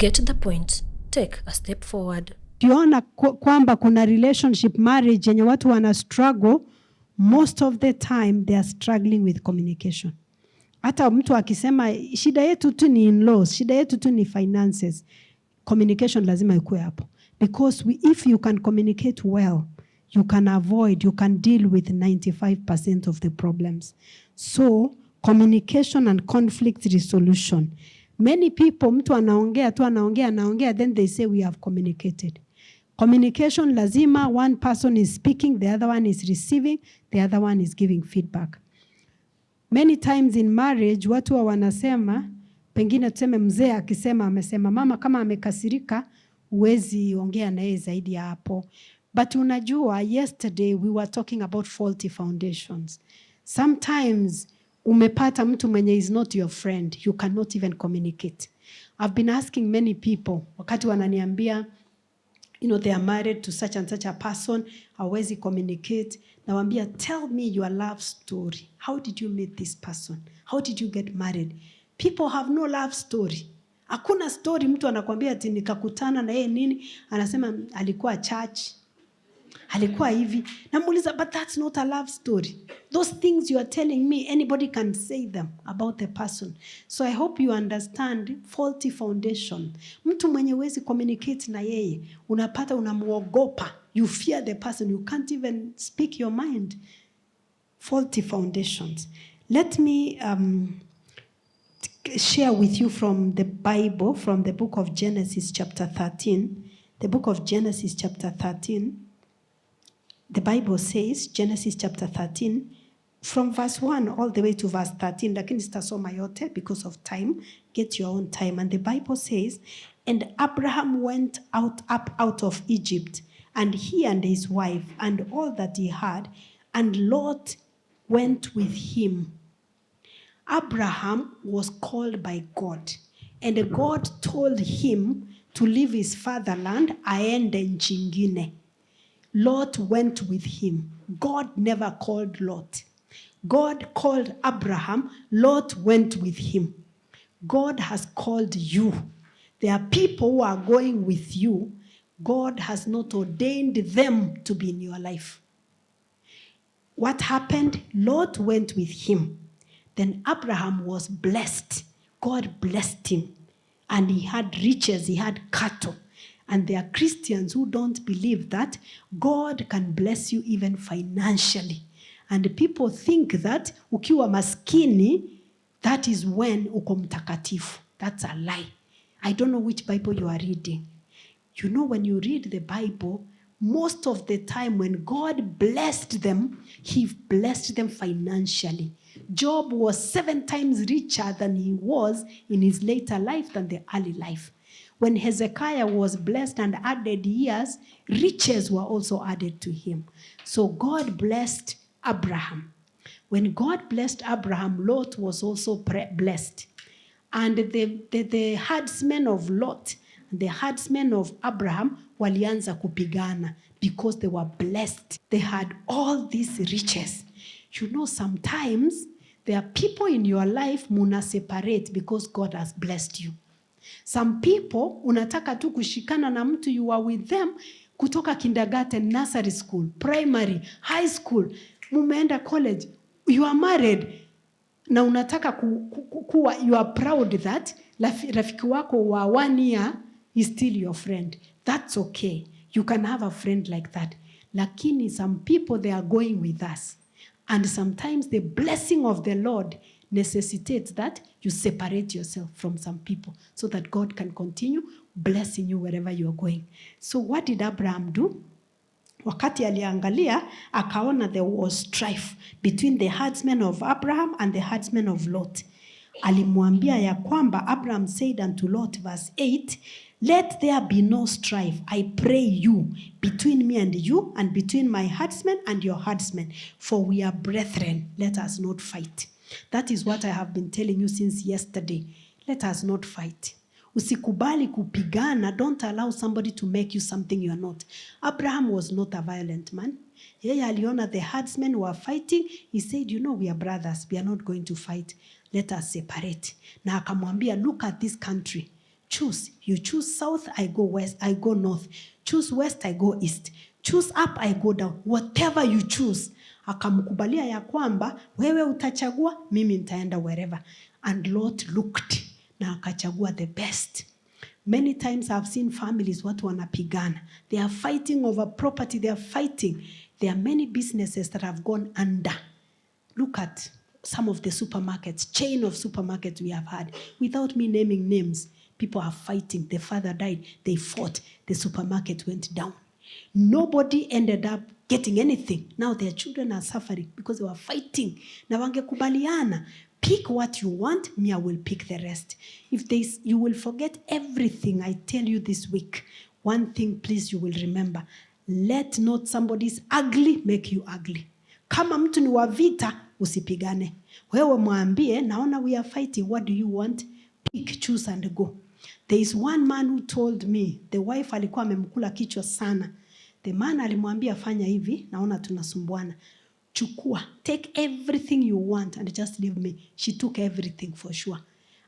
Get the point. Take a step forward. Tuona kwamba kuna relationship marriage yenye watu wana struggle, most of the time they are struggling with communication. Hata mtu akisema shida yetu tu ni in-laws, shida yetu tu ni finances, communication lazima ikuwe hapo. Because if you can communicate well, you can deal with 95% of the problems. So, communication and conflict resolution. Many people, mtu anaongea, then they say we have communicated. Communication lazima, one person is speaking, the other one is receiving, the other one is giving feedback. Many times in marriage, watu wa wanasema, pengine tuseme mzee akisema, amesema, mama kama amekasirika, huwezi ongea naye zaidi ya hapo. But unajua, yesterday we were talking about faulty foundations. Sometimes, umepata mtu mwenye is not your friend, you cannot even communicate. I've been asking many people, wakati wananiambia, they are married to such and such a person, hawezi communicate. Nawambia, tell me your love story. How did you meet this person? How did you get married? People have no love story. Hakuna story mtu anakuambia ati nikakutana na yeye nini, anasema alikuwa church, alikuwa hivi. Namuuliza, but that's not a love story. Those things you are telling me, anybody can say them about the person. So I hope you understand faulty foundation. Mtu mwenye wezi communicate na yeye, unapata unamuogopa. You fear the person, you can't even speak your mind. Faulty foundations. Let me share with you from the Bible, from the book of Genesis chapter 13. The book of Genesis chapter 13. The Bible says, Genesis chapter 13, from verse 1 all the way to verse 13. Lakini sitasoma yote because of time. Get your own time. And the Bible says, and Abraham went up out of Egypt, and he and his wife, and all that he had, and Lot went with him. Abraham was called by God, and God told him to leave his fatherland, aende nchi ingine. Lot went with him. God never called Lot. God called Abraham. Lot went with him. God has called you. There are people who are going with you. God has not ordained them to be in your life. What happened? Lot went with him. Then Abraham was blessed. God blessed him. And he had riches, he had cattle. And there are Christians who don't believe that God can bless you even financially. And people think that ukiwa maskini, that is when uko mtakatifu. That's a lie. I don't know which Bible you are reading. You know, when you read the Bible, most of the time when God blessed them, he blessed them financially. Job was 7 times richer than he was in his later life than the early life. When Hezekiah was blessed and added years, riches were also added to him. So God blessed Abraham. When God blessed Abraham, Lot was also blessed. And the herdsmen of Lot, the herdsmen of Abraham, walianza kupigana because they were blessed. They had all these riches. You know, sometimes there are people in your life muna separate because God has blessed you. Some people, unataka tu kushikana na mtu, you are with them, kutoka kindergarten, nursery school, primary, high school, mumeenda college, you are married, na unataka kuwa, you are proud that rafiki wako wa 1 year is still your friend. That's okay. You can have a friend like that. Lakini some people, they are going with us. And sometimes the blessing of the Lord necessitates that you separate yourself from some people so that God can continue blessing you wherever you are going. So what did Abraham do? Wakati aliangalia, akaona there was strife between the herdsmen of Abraham and the herdsmen of Lot. Alimwambia ya kwamba, Abraham said unto Lot, verse 8, let there be no strife, I pray you, between me and you, and between my herdsmen and your herdsmen, for we are brethren, let us not fight. That is what I have been telling you since yesterday. Let us not fight. Usikubali kupigana. Don't allow somebody to make you something you are not. Abraham was not a violent man. Yeye aliona the herdsmen were fighting. He said, we are brothers. We are not going to fight. Let us separate. Na akamwambia, look at this country. Choose. You choose south, I go west, I go north. Choose west, I go east. Choose up, I go down. Whatever you choose. Akamkubalia ya kwamba, wewe utachagua, mimi nitaenda wherever. And Lot looked, na akachagua the best. Many times I've seen families watu wanapigana. They are fighting over property, they are fighting. There are many businesses that have gone under. Look at some of the supermarkets, chain of supermarkets we have had. Without me naming names, people are fighting. The father died, they fought, the supermarket went down. Nobody ended up getting anything. Now their children are suffering because they were fighting. Na wangekubaliana, pick what you want, me I will pick the rest. If you will forget everything I tell you this week, one thing please you will remember. Let not somebody's ugly make you ugly. Kama mtu ni wa vita, usipigane. Wewe mwambie, naona we are fighting, what do you want? Pick, choose and go. There is one man who told me, the wife alikuwa amemkula kichwa sana. The man alimwambia fanya hivi, naona tunasumbuana. Chukua, take everything you want and just leave me. She took everything for sure.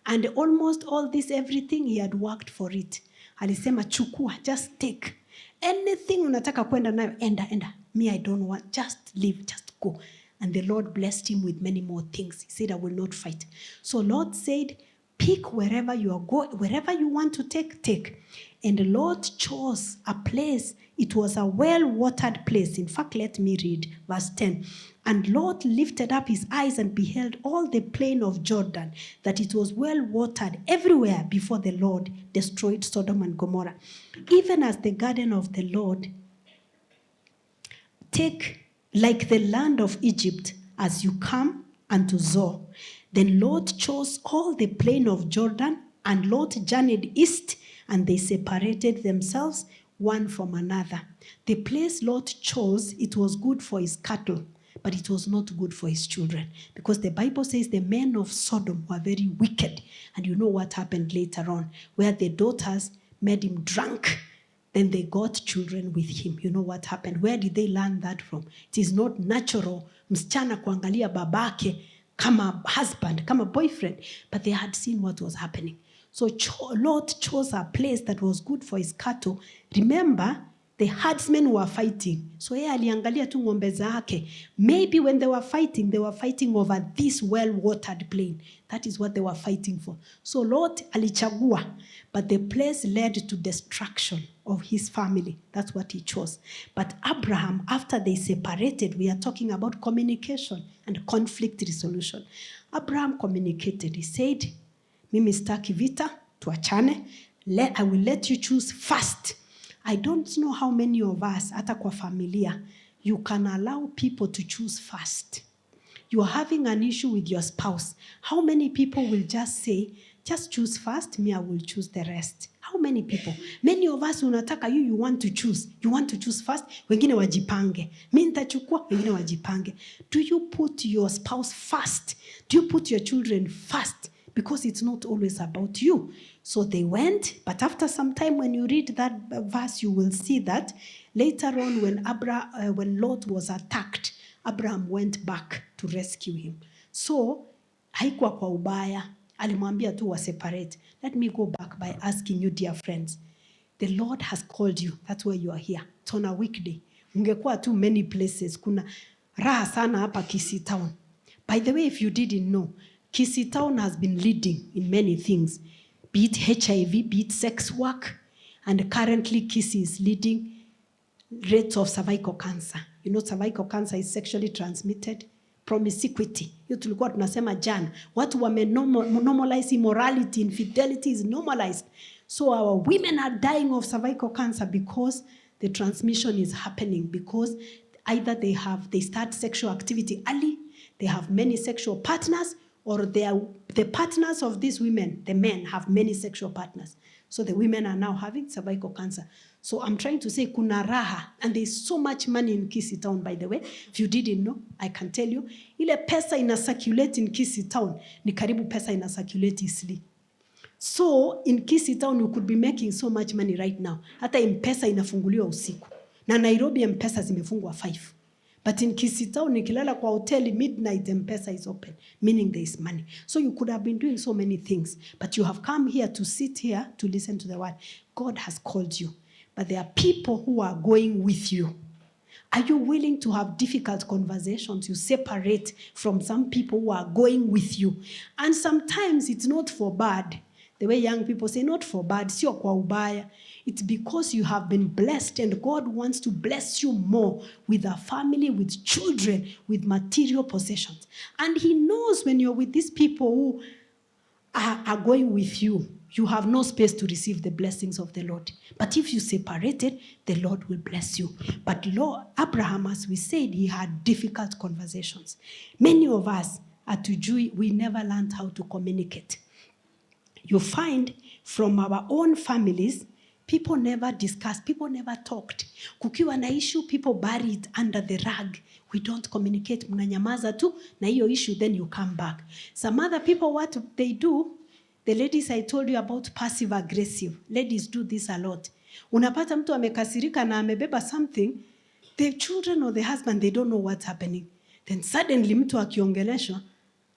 And almost all this everything, he had worked for it. Alisema chukua, just take. Anything unataka kwenda nayo, enda. Me, I don't want, just leave, just go. And the Lord blessed him with many more things. He said, I will not fight. So Lord said, pick wherever you are going, wherever you want to take. And the Lord chose a place. It was a well-watered place. In fact, let me read verse 10. And Lot lifted up his eyes and beheld all the plain of Jordan, that it was well-watered everywhere before the Lord destroyed Sodom and Gomorrah. Even as the garden of the Lord, take like the land of Egypt as you come unto Zoar. Then Lot chose all the plain of Jordan, and Lot journeyed east, and they separated themselves one from another. The place Lot chose, it was good for his cattle, but it was not good for his children. Because the Bible says the men of Sodom were very wicked. And you know what happened later on, where the daughters made him drunk. Then they got children with him. You know what happened? Where did they learn that from? It is not natural msichana kuangalia babake kama husband, kama boyfriend. But they had seen what was happening. So Lot chose a place that was good for his cattle. Remember, the herdsmen were fighting. So yeye aliangalia tu ng'ombe zake. Maybe when they were fighting over this well-watered plain. That is what they were fighting for. So Lot alichagua, but the place led to destruction of his family. That's what he chose. But Abraham, after they separated, we are talking about communication and conflict resolution. Abraham communicated. He said, mimi sitaki vita, tuachane. I will let you choose first. I don't know how many of us, hata kwa familia, you can allow people to choose first. You are having an issue with your spouse. How many people will just say, just choose first, me I will choose the rest? How many people? Many of us unataka you want to choose. You want to choose first, wengine wajipange. Mimi nitachukua, wengine wajipange. Do you put your spouse first? Do you put your children first? Because it's not always about you. So they went, but after some time when you read that verse, you will see that later on when Lot was attacked, Abraham went back to rescue him. So, haikuwa kwa ubaya, alimwambia tu wa separate. Let me go back by asking you, dear friends, the Lord has called you, that's why you are here. It's on a weekday. Ungekuwa too many places, kuna raha sana hapa Kisii Town. By the way, if you didn't know, Kisii Town has been leading in many things, be it HIV, be it sex work, and currently Kisii is leading rates of cervical cancer. You know, cervical cancer is sexually transmitted. Promiscuity. Hiyo tulikuwa tunasema jana. Watu wame normalize immorality, infidelity is normalized. So our women are dying of cervical cancer because the transmission is happening, because either they start sexual activity early, they have many sexual partners, or the partners of these women, the men, have many sexual partners. So the women are now having cervical cancer. So I'm trying to say kuna raha, and there's so much money in Kisii Town, by the way. If you didn't know, I can tell you. Ile pesa ina circulate in Kisii Town, ni karibu pesa ina circulate Eastleigh. So in Kisii Town, you could be making so much money right now. Hata M-Pesa inafunguliwa usiku. Na Nairobi M-Pesa zimefungwa 5. But in Kisitau, nikilala kwa hoteli, midnight M-Pesa is open, meaning there is money. So you could have been doing so many things, but you have come here to sit here to listen to the word. God has called you, but there are people who are going with you. Are you willing to have difficult conversations? You separate from some people who are going with you. And sometimes it's not for bad. The way young people say, not for bad, sio kwa ubaya. It's because you have been blessed and God wants to bless you more with a family, with children, with material possessions. And he knows when you're with these people who are going with you, you have no space to receive the blessings of the Lord. But if you separate it, the Lord will bless you. But Lord, Abraham, as we said, he had difficult conversations. Many of us, atujui, we never learned how to communicate. You find from our own families, people never discussed, people never talked. Kukiwa na issue, people bury it under the rug. We don't communicate, mnanyamaza tu, na hiyo issue, then you come back. Some other people, what they do, the ladies I told you about, passive aggressive. Ladies do this a lot. Unapata mtu amekasirika na amebeba something, the children or the husband, they don't know what's happening. Then suddenly mtu akiongeleshwa,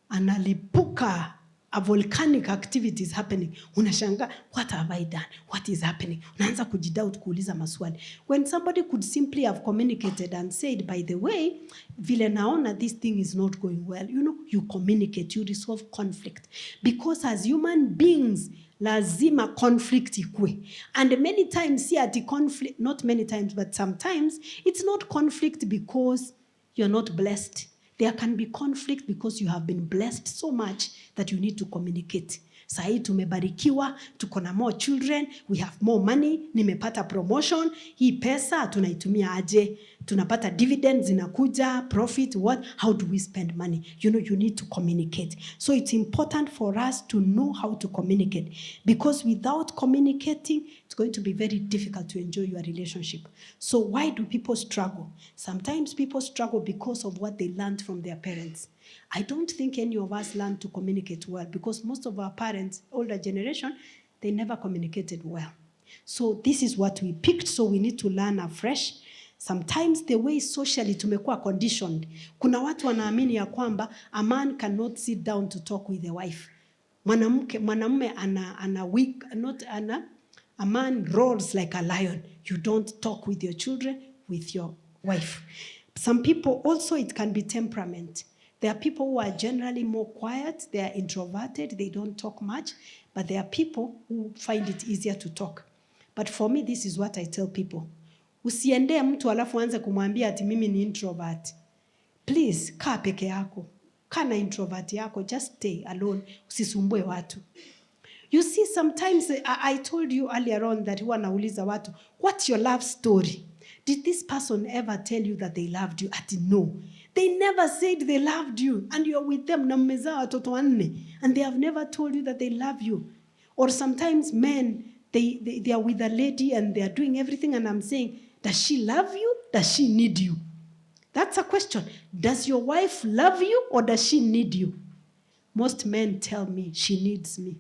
analipuka, a volcanic activity is happening. Unashanga, what have I done? What is happening? Unaanza kujidoubt, kuuliza maswali. When somebody could simply have communicated and said, by the way, vile naona this thing is not going well. You know, you communicate, you resolve conflict. Because as human beings, lazima conflict ikue. And many times, see at the conflict, not many times, but sometimes, it's not conflict because you're not blessed. There can be conflict because you have been blessed so much that you need to communicate. Sahi tumebarikiwa, tuko na more children, we have more money, nimepata promotion, hii pesa tunaitumia aje, tunapata dividends zinakuja, profit, what, how do we spend money? You know, you need to communicate. So it's important for us to know how to communicate, because without communicating, it's going to be very difficult to enjoy your relationship. So why do people struggle? Sometimes people struggle because of what they learned from their parents. I don't think any of us learned to communicate well, because most of our parents, older generation, they never communicated well. So this is what we picked, so we need to learn afresh. Sometimes the way socially tumekuwa conditioned, kuna watu wanaamini ya kwamba a man cannot sit down to talk with a wife. Mwanamume ana weak, a man roars like a lion. You don't talk with your children, with your wife. Some people also, it can be temperament. There are people who are generally more quiet, they are introverted, they don't talk much, but there are people who find it easier to talk. But for me, this is what I tell people. Usiende mtu alafu anze kumwambia ati mimi ni introvert. Please, kaa peke yako. Kaa na introvert yako, just stay alone, usisumbue watu. You see, sometimes I told you earlier on that huwa nauliza watu, what's your love story? Did this person ever tell you that they loved you? Ati no. They never said they loved you, and you're with them, na mmezaa watoto wanne, and they have never told you that they love you. Or sometimes men, they are with a lady and they are doing everything, and I'm saying, does she love you? Does she need you? That's a question. Does your wife love you or does she need you? Most men tell me, she needs me.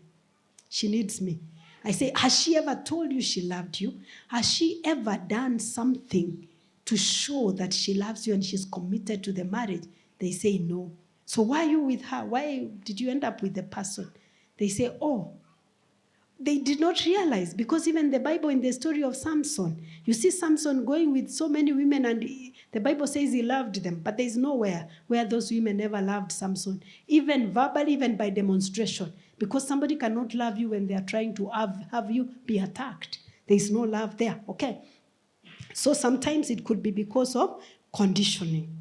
She needs me. I say, has she ever told you she loved you? Has she ever done something to show that she loves you and she's committed to the marriage? They say no. So why are you with her? Why did you end up with the person? They say, oh, they did not realize, because even the Bible, in the story of Samson, you see Samson going with so many women, and the Bible says he loved them, but there's nowhere where those women ever loved Samson, even verbally, even by demonstration, because somebody cannot love you when they are trying to have you be attacked. There's no love there, okay? So sometimes it could be because of conditioning.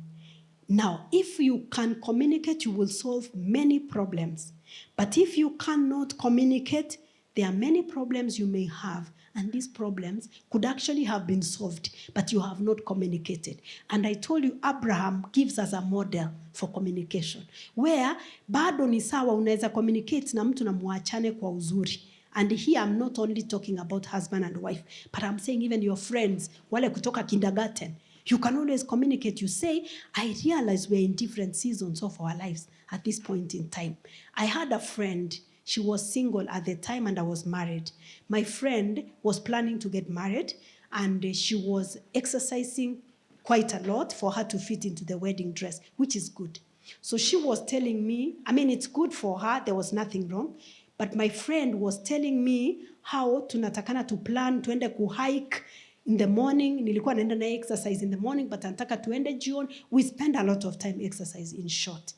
Now, if you can communicate, you will solve many problems. But if you cannot communicate, there are many problems you may have, and these problems could actually have been solved, but you have not communicated. And I told you, Abraham gives us a model for communication, where bado ni sawa unaweza communicate na mtu na muachane kwa uzuri. And here I'm not only talking about husband and wife, but I'm saying even your friends, wale kutoka kindergarten. You can always communicate. You say, I realize we're in different seasons of our lives at this point in time. I had a friend. She was single at the time and I was married. My friend was planning to get married and she was exercising quite a lot for her to fit into the wedding dress, which is good. So she was telling me, I mean, it's good for her, there was nothing wrong. But my friend was telling me how tunatakana to plan, tuende kuhike in the morning. Nilikuwa naenda na exercise in the morning, but anataka tuende jioni. We spend a lot of time exercise, in short.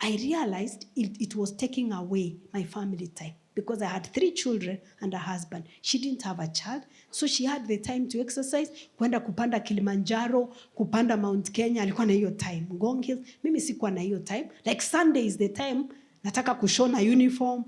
I realized it was taking away my family time because I had 3 children and a husband. She didn't have a child, so she had the time to exercise, kwenda kupanda Kilimanjaro, kupanda Mount Kenya, alikuwa na hiyo time. Ngong Hills, mimi sikuwa na hiyo time. Like Sunday is the time, nataka kushona uniform,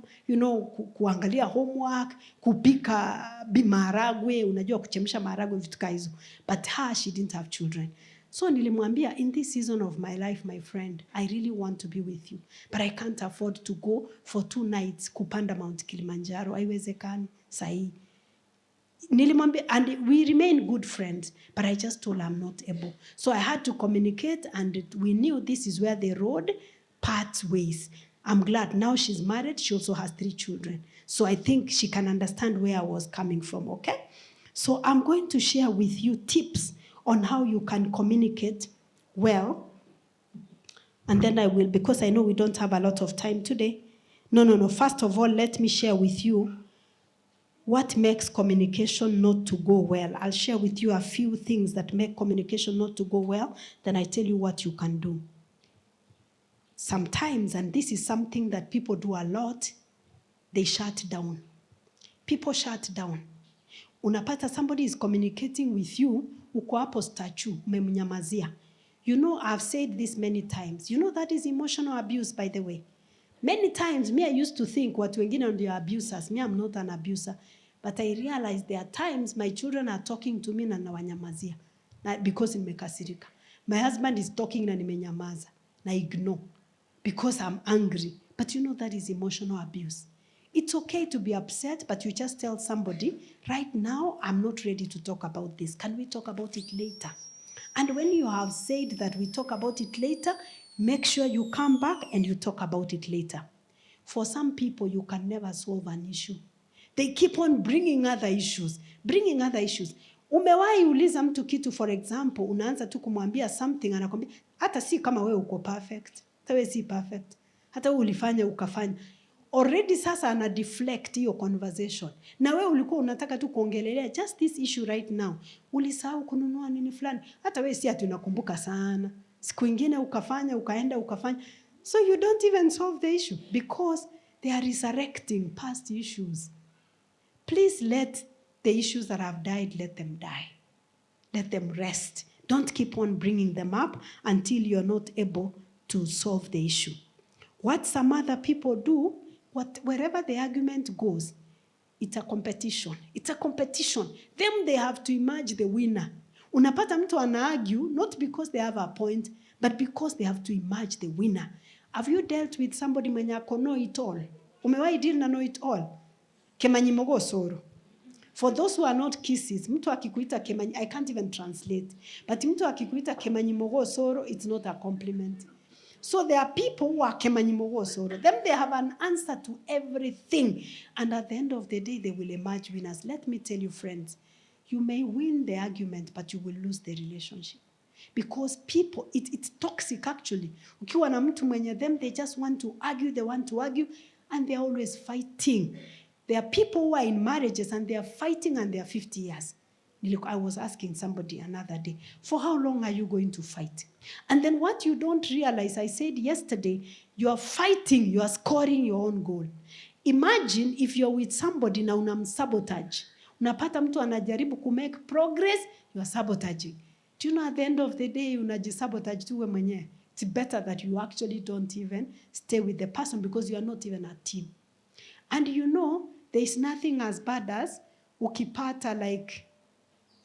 kuangalia homework, kupika maharagwe, unajua kuchemsha maharagwe, vitu kama hizo. But her, she didn't have children. So nilimwambia, in this season of my life, my friend, I really want to be with you. But I can't afford to go for 2 nights kupanda Mount Kilimanjaro. Haiwezekani sahi. Nilimwambia, and we remain good friends, but I just told her I'm not able. So I had to communicate, and we knew this is where the road parts ways. I'm glad now she's married. She also has 3 children. So I think she can understand where I was coming from, okay? So I'm going to share with you tips on how you can communicate well. And then I will, because I know we don't have a lot of time today. No. First of all, let me share with you what makes communication not to go well. I'll share with you a few things that make communication not to go well. Then I tell you what you can do. Sometimes, and this is something that people do a lot, they shut down. People shut down. Unapata somebody is communicating with you, uko hapo statue, umemnyamazia. I've said this many times. That is emotional abuse, by the way. Many times, me, I used to think watu wengine ndio abusers. Me, I'm not an abuser. But I realized there are times my children are talking to me na nawanyamazia. Because nimekasirika. My husband is talking na nimenyamaza. Na ignore. Because I'm angry. But that is emotional abuse. It's okay to be upset, but you just tell somebody, right now, I'm not ready to talk about this. Can we talk about it later? And when you have said that we talk about it later, make sure you come back and you talk about it later. For some people, you can never solve an issue. They keep on bringing other issues. Umewahi uliza mtu kitu, for example, unaanza tu kumwambia something, anakwambia, hata si kama wewe uko perfect. Hata wewe si perfect. Hata wewe ulifanya ukafanya. Already sasa ana deflect hiyo conversation. Na wewe ulikuwa unataka tu kuongelelea just this issue right now. Ulisahau kununua nini fulani. Hata wewe si ati unakumbuka sana. Siku nyingine ukaenda ukafanya. So you don't even solve the issue because they are resurrecting past issues. Please let the issues that have died, let them die. Let them rest. Don't keep on bringing them up until you're not able to solve the issue. What some other people do, wherever the argument goes, it's a competition. It's a competition. Them, they have to emerge the winner. Unapata mtu ana-argue, not because they have a point, but because they have to emerge the winner. Have you dealt with somebody mwenye ako know it all? Umewahi deal na know it all? Kemanyi mogo soro. For those who are not kisses, mtu akikuita kemanyi, I can't even translate. But mtu akikuita kemanyi mogo soro, it's not a compliment. So there are people who are kemanyi mogo soro. Them, they have an answer to everything. And at the end of the day, they will emerge winners. Let me tell you, friends, you may win the argument, but you will lose the relationship. Because people, it's toxic actually. Ukiwa na mtu mwenye, them, they just want to argue, and they're always fighting. There are people who are in marriages and they are fighting and they are 50 years. I was asking somebody another day, for how long are you going to fight? And then what you don't realize, I said yesterday, you are fighting, you are scoring your own goal. Imagine if you're with somebody na unamsabotage. Unapata mtu anajaribu to make progress, you are sabotaging. Do you know at the end of the day, unajisabotage tuwe mwenye. It's better that you actually don't even stay with the person because you are not even a team. And there is nothing as bad as ukipata like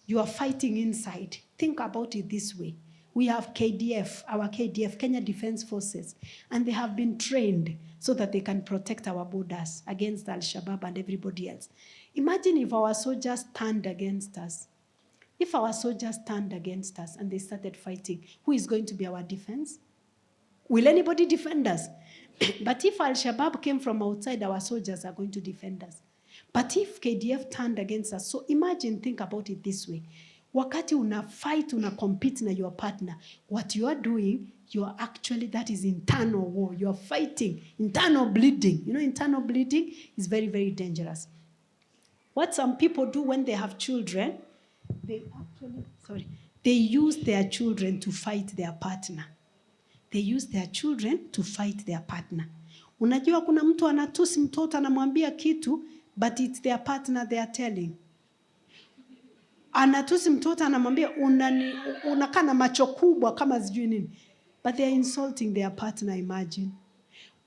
you are fighting inside. Think about it this way. We have KDF, our KDF, Kenya Defense Forces, and they have been trained so that they can protect our borders against Al-Shabaab and everybody else. Imagine if our soldiers turned against us. If our soldiers turned against us and they started fighting, who is going to be our defense? Will anybody defend us? But if Al-Shabaab came from outside, our soldiers are going to defend us. But if KDF turned against us, so imagine, think about it this way. Wakati una fight, una compete na your partner, what you are doing, you are actually, that is internal war. You are fighting, internal bleeding. You know, internal bleeding is very, very dangerous. What some people do when they have children, they use their children to fight their partner. They use their children to fight their partner. Unajua kuna mtu anatusi mtoto anamwambia kitu, but it's their partner they are telling. Anatusi mtoto anamwambia unakaa na macho kubwa kama sijui nini. But they are insulting their partner, imagine.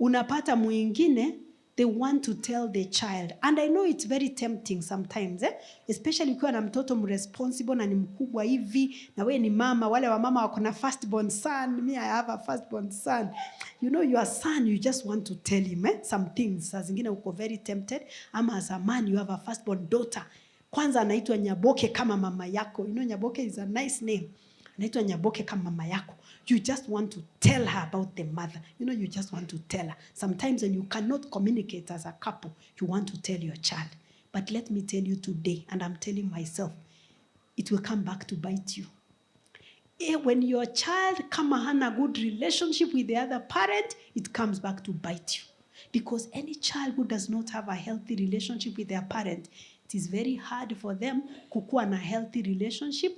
Unapata mwingine, they want to tell the child. And I know it's very tempting sometimes, especially ukiwa na mtoto mresponsible na ni mkubwa hivi, na wewe ni mama, wale wa mama wako na firstborn son. Me, I have a firstborn son. You know, your son, you just want to tell him some things. Saa zingine uko very tempted. Ama as a man, you have a firstborn daughter. Kwanza anaitwa Nyaboke kama mama yako. You know, Nyaboke is a nice name. Anaitwa Nyaboke kama mama yako. You just want to tell her about the mother. You know, you just want to tell her. Sometimes when you cannot communicate as a couple, you want to tell your child. But let me tell you today, and I'm telling myself, it will come back to bite you. When your child kama hana good relationship with the other parent, it comes back to bite you. Because any child who does not have a healthy relationship with their parent, it is very hard for them kukuwa na healthy relationship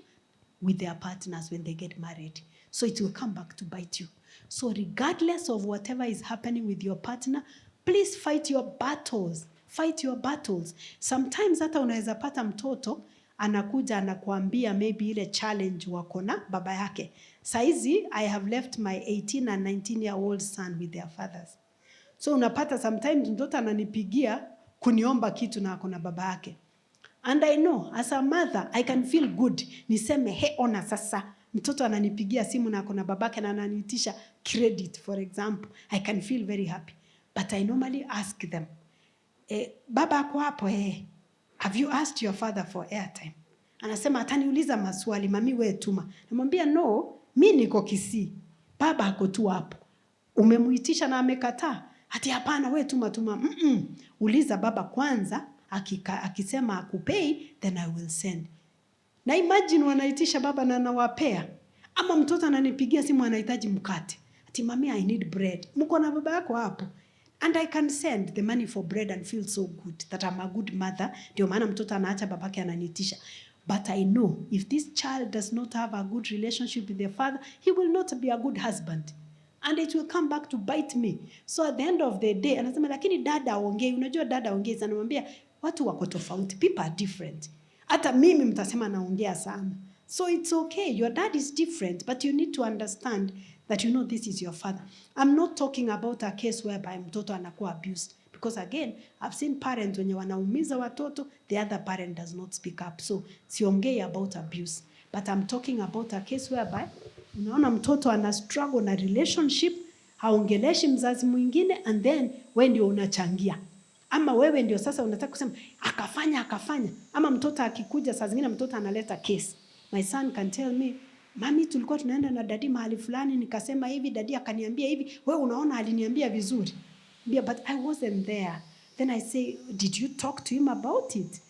with their partners when they get married. So it will come back to bite you. So regardless of whatever is happening with your partner, please fight your battles. Fight your battles. Sometimes hata unaweza pata mtoto anakuja anakuambia maybe ile challenge wako na baba yake. Saizi I have left my 18 and 19-year-old son with their fathers. So unapata sometimes mtoto ananipigia kuniomba kitu na ako na baba yake. And I know, as a mother, I can feel good. Niseme, he ona sasa. Mtoto ananipigia simu na ako na babake na ananiitisha credit, for example. I can feel very happy. But I normally ask them, baba ako hapo, have you asked your father for airtime? Anasema, ataniuliza maswali, mami we tuma. Namwambia, no, mi niko Kisii. Baba ako tu hapo. Umemuitisha na amekataa. Ati hapana we tuma. Uliza baba kwanza, akisema akupei, then I will send. Na imagine wanaitisha baba na anawapea. Ama mtoto ananipigia simu anahitaji mkate. Ati mami, I need bread. Mko na baba yako hapo. And I can send the money for bread and feel so good that I'm a good mother. Ndio maana mtoto anaacha babake ananiitisha. But I know if this child does not have a good relationship with their father, he will not be a good husband. And it will come back to bite me. So at the end of the day, anasema lakini dada ongei. Unajua dada ongei. Anamwambia watu wako tofauti. People are different. Hata mimi mtasema naongea sana. So it's okay. Your dad is different. But you need to understand that you know this is your father. I'm not talking about a case whereby mtoto anakuwa abused. Because again, I've seen parents wenye wanaumiza watoto, the other parent does not speak up. So siongei about abuse. But I'm talking about a case whereby unaona mtoto ana struggle na relationship, haongeleshi mzazi mwingine, and then wewe ndio unachangia. Ama wewe ndio sasa unataka kusema akafanya. Ama mtoto akikuja saa zingine mtoto analeta case. My son can tell me, mami tulikuwa tunaenda na dadi mahali fulani nikasema hivi, dadi akaniambia hivi, wewe unaona aliniambia vizuri. But I wasn't there. Then I say, did you talk to him about it?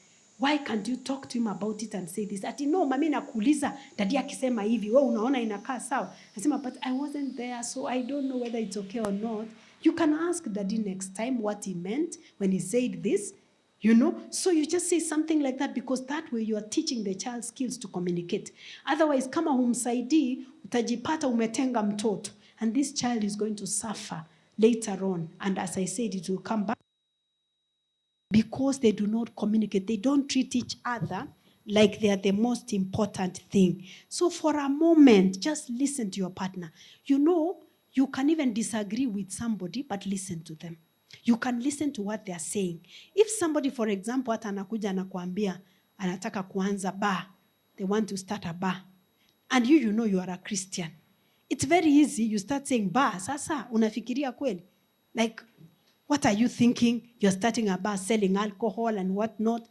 Why can't you talk to him about it and say this? Ati no, mami nakuuliza dadi akisema hivi, wewe unaona inakaa sawa. Nasema but I wasn't there, so I don't know whether it's okay or not. You can ask daddy next time what he meant when he said this, you know. So you just say something like that because that way you are teaching the child skills to communicate. Otherwise, kama humsaidii, utajipata umetenga mtoto. And this child is going to suffer later on. And as I said, it will come back. Because they do not communicate. They don't treat each other like they are the most important thing. So for a moment, just listen to your partner. You know, you can even disagree with somebody, but listen to them. You can listen to what they are saying. If somebody, for example, hata anakuja anakuambia, anataka kuanza bar, they want to start a bar, and you know you are a Christian, it's very easy. You start saying bar, sasa unafikiria kweli? Like, what are you thinking? You're starting a bar selling alcohol and whatnot.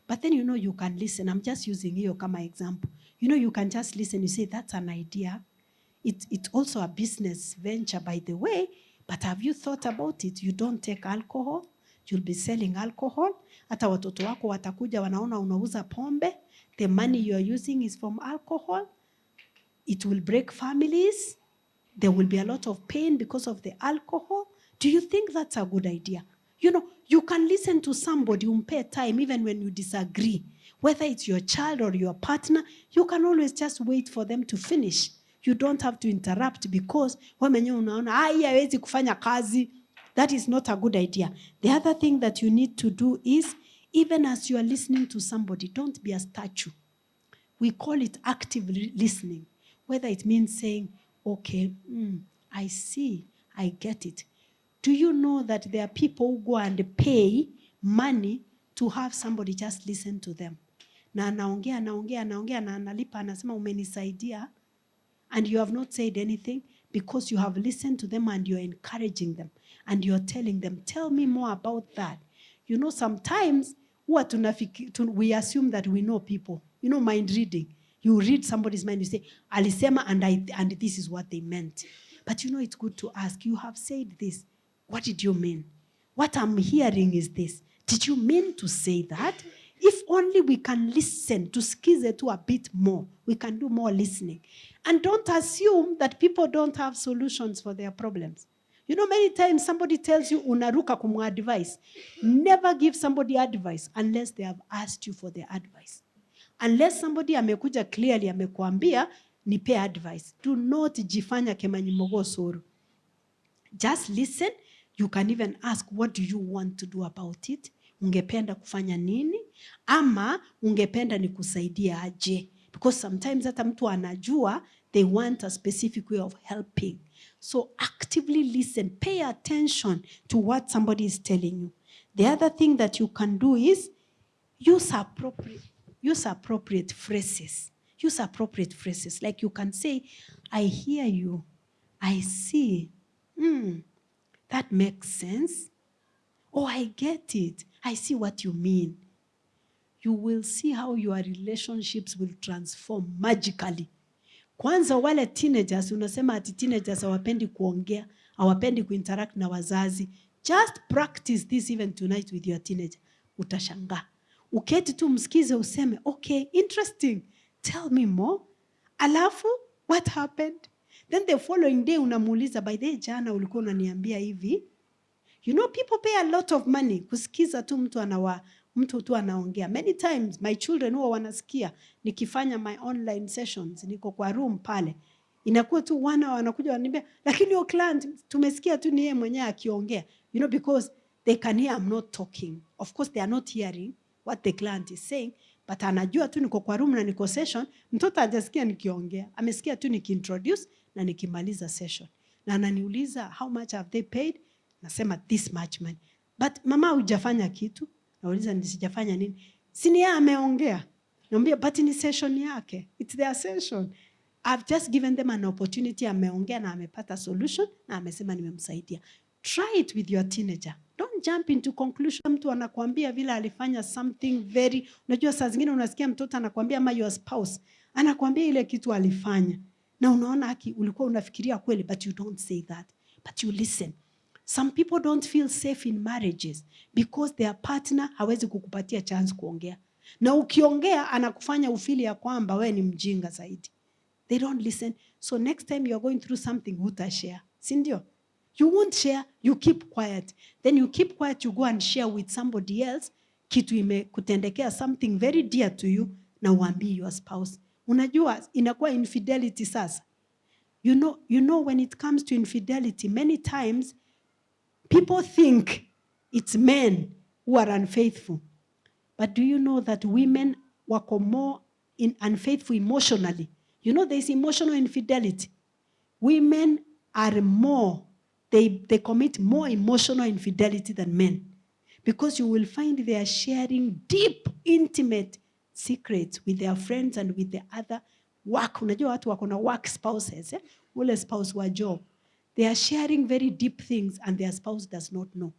But then you know you can listen. I'm just using hiyo kama example. You know you can just listen. You say that's an idea. It's also a business venture, by the way. But have you thought about it? You don't take alcohol. You'll be selling alcohol. Hata watoto wako watakuja wanaona unauza pombe. The money you are using is from alcohol. It will break families. There will be a lot of pain because of the alcohol. Do you think that's a good idea? You know, you can listen to somebody, umpe time, even when you disagree. Whether it's your child or your partner, you can always just wait for them to finish. You don't have to interrupt because hawezi kufanya kazi. That is not a good idea. The other thing that you need to do is, even as you are listening to somebody, don't be a statue. We call it active listening. Whether it means saying, okay, I see, I get it. Do you know that there are people who go and pay money to have somebody just listen to them? Na anaongea na analipa anasema umenisaidia, and you have not said anything because you have listened to them and you're encouraging them and you're telling them, tell me more about that. You know, sometimes we assume that we know people. You know, mind reading. You read somebody's mind, you say, alisema and this is what they meant. But you know, it's good to ask, you have said this. What did you mean? What I'm hearing is this. Did you mean to say that? If only we can listen to skize to a bit more, we can do more listening. And don't assume that people don't have solutions for their problems. You know, many times somebody tells you, unaruka kumu advice. Never give somebody advice unless they have asked you for their advice. Unless somebody amekuja clearly amekuambia, nipe advice. Do not jifanya kemanyi mogo soro. Just listen. You can even ask, what do you want to do about it? Ungependa kufanya nini? Ama ungependa nikusaidia aje? Because sometimes hata mtu anajua, they want a specific way of helping. So actively listen. Pay attention to what somebody is telling you. The other thing that you can do is use appropriate phrases. Use appropriate phrases. Like you can say, I hear you. I see. That makes sense. Oh, I get it. I see what you mean. You will see how your relationships will transform magically. Kwanza wale teenagers, unasema ati teenagers hawapendi kuongea, hawapendi kuinteract na wazazi. Just practice this even tonight with your teenager. Utashangaa. Uketi tu msikize useme, okay, interesting. Tell me more. Alafu, what happened? Then the following day unamuuliza, by the jana ulikuwa unaniambia hivi. You know, people pay a lot of money kusikiza tu mtu tu anaongea. Many times my children huwa wanasikia nikifanya my online sessions, niko kwa room pale. Inakuwa tu wanakuja wananiambia, lakini your client tumesikia tu ni yeye mwenyewe akiongea. You know, because they can hear I'm not talking. Of course they are not hearing what the client is saying, but anajua tu niko kwa room na niko session, mtoto hajasikia nikiongea. Amesikia tu nikiintroduce na nikimaliza session. Na ananiuliza how much have they paid? Nasema this much money. But mama hujafanya kitu. Nauliza nisijafanya nini? Sini yeye ameongea. Naambia but ni session yake. It's their session. I've just given them an opportunity. Ameongea na amepata solution na amesema nimemsaidia. Try it with your teenager. Don't jump into conclusion. Mtu anakuambia vile alifanya something very, unajua saa zingine unasikia mtoto anakuambia ama your spouse anakuambia ile kitu alifanya. Na unaona haki ulikuwa unafikiria kweli, but you don't say that. But you listen. Some people don't feel safe in marriages because their partner hawezi kukupatia chance kuongea. Na ukiongea anakufanya ufili ya kwamba wewe ni mjinga zaidi. They don't listen. So next time you are going through something, hutashare. Si ndio? You won't share, you keep quiet. Then you keep quiet, you go and share with somebody else. Kitu imekutendekea something very dear to you na uambie your spouse. Unajua inakuwa infidelity sasa. You know when it comes to infidelity, many times people think it's men who are unfaithful. But do you know that women wako more unfaithful emotionally? You know there's emotional infidelity. Women are more, they commit more emotional infidelity than men. Because you will find they are sharing deep, intimate secrets with their friends and with the other work. Unajua watu wako na work spouses, ule spouse wa job. They are sharing very deep things and their spouse does not know.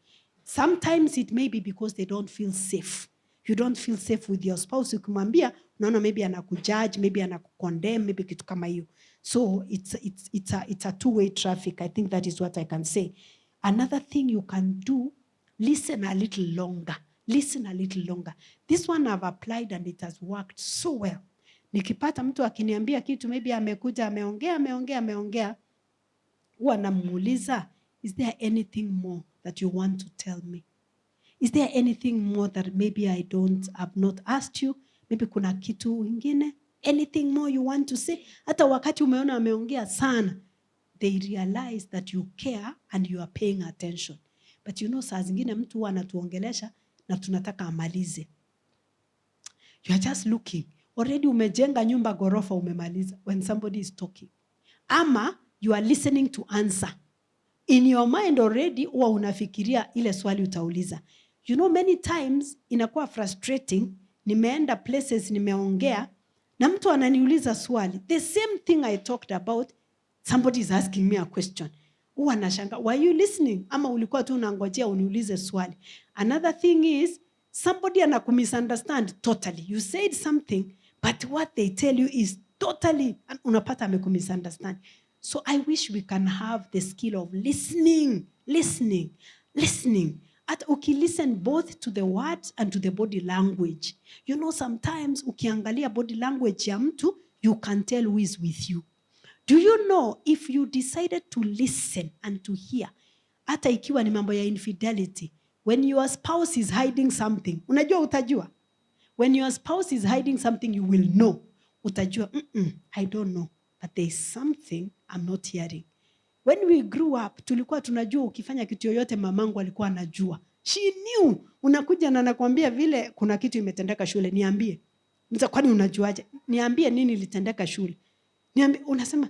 Sometimes it may be because they don't feel safe. You don't feel safe with your spouse. Ukimwambia, unaona maybe anakujudge, maybe anakukondemn, maybe kitu kama hiyo. So it's a two-way traffic. I think that is what I can say. Another thing you can do, listen a little longer. Listen a little longer. This one I've applied and it has worked so well. Nikipata mtu akiniambia kitu, maybe amekuja ameongea, huwa namuuliza, is there anything more that you want to tell me? Is there anything more that maybe I've not asked you? Maybe kuna kitu ingine? Anything more you want to say? Hata wakati umeona ameongea sana, they realize that you care and you are paying attention. But you know, saa zingine mtu huwa anatuongelesha na tunataka amalize. You are just looking. Already umejenga nyumba gorofa umemaliza when somebody is talking. Ama you are listening to answer. In your mind already huwa unafikiria ile swali utauliza. You know, many times inakuwa frustrating. Nimeenda places, nimeongea, na mtu ananiuliza swali. The same thing I talked about, somebody is asking me a question. Huwa nashanga, were you listening? Ama ulikuwa tu unangojea uniulize swali. Another thing is, somebody anakumisunderstand totally. You said something, but what they tell you is totally, unapata amekumisunderstand. So I wish we can have the skill of listening. At listen both to the words and to the body language. You know, sometimes ukiangalia body language ya mtu, you can tell who is with you. Do you know, if you decided to listen and to hear, hata ikiwa ni mambo ya infidelity, when your spouse is hiding something, unajua utajua. When your spouse is hiding something, you will know. Utajua, I don't know, but there is something I'm not hearing. When we grew up, tulikuwa tunajua ukifanya kitu yoyote mamangu alikuwa anajua. She knew. Unakuja na nakwambia vile kuna kitu imetendeka shule, niambie. Kwani unajuaje? Niambie nini ilitendeka shule. Niambie, unasema,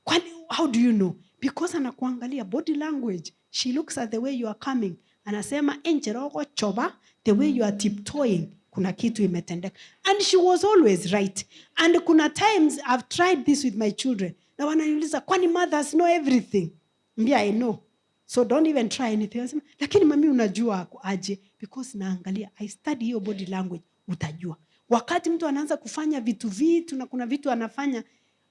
kwani, how do you know? Because anakuangalia body language. She looks at the way you are coming. Anasema, enjerogo choba, the way you are tiptoeing, kuna kitu imetendeka. And she was always right. And kuna times I've tried this with my children. Na wananiuliza, kwani mothers know everything? Mbia, I know. So don't even try anything. Lakini mami unajua aje? Because naangalia, I study your body language, utajua. Wakati mtu anaanza kufanya vitu na kuna vitu anafanya,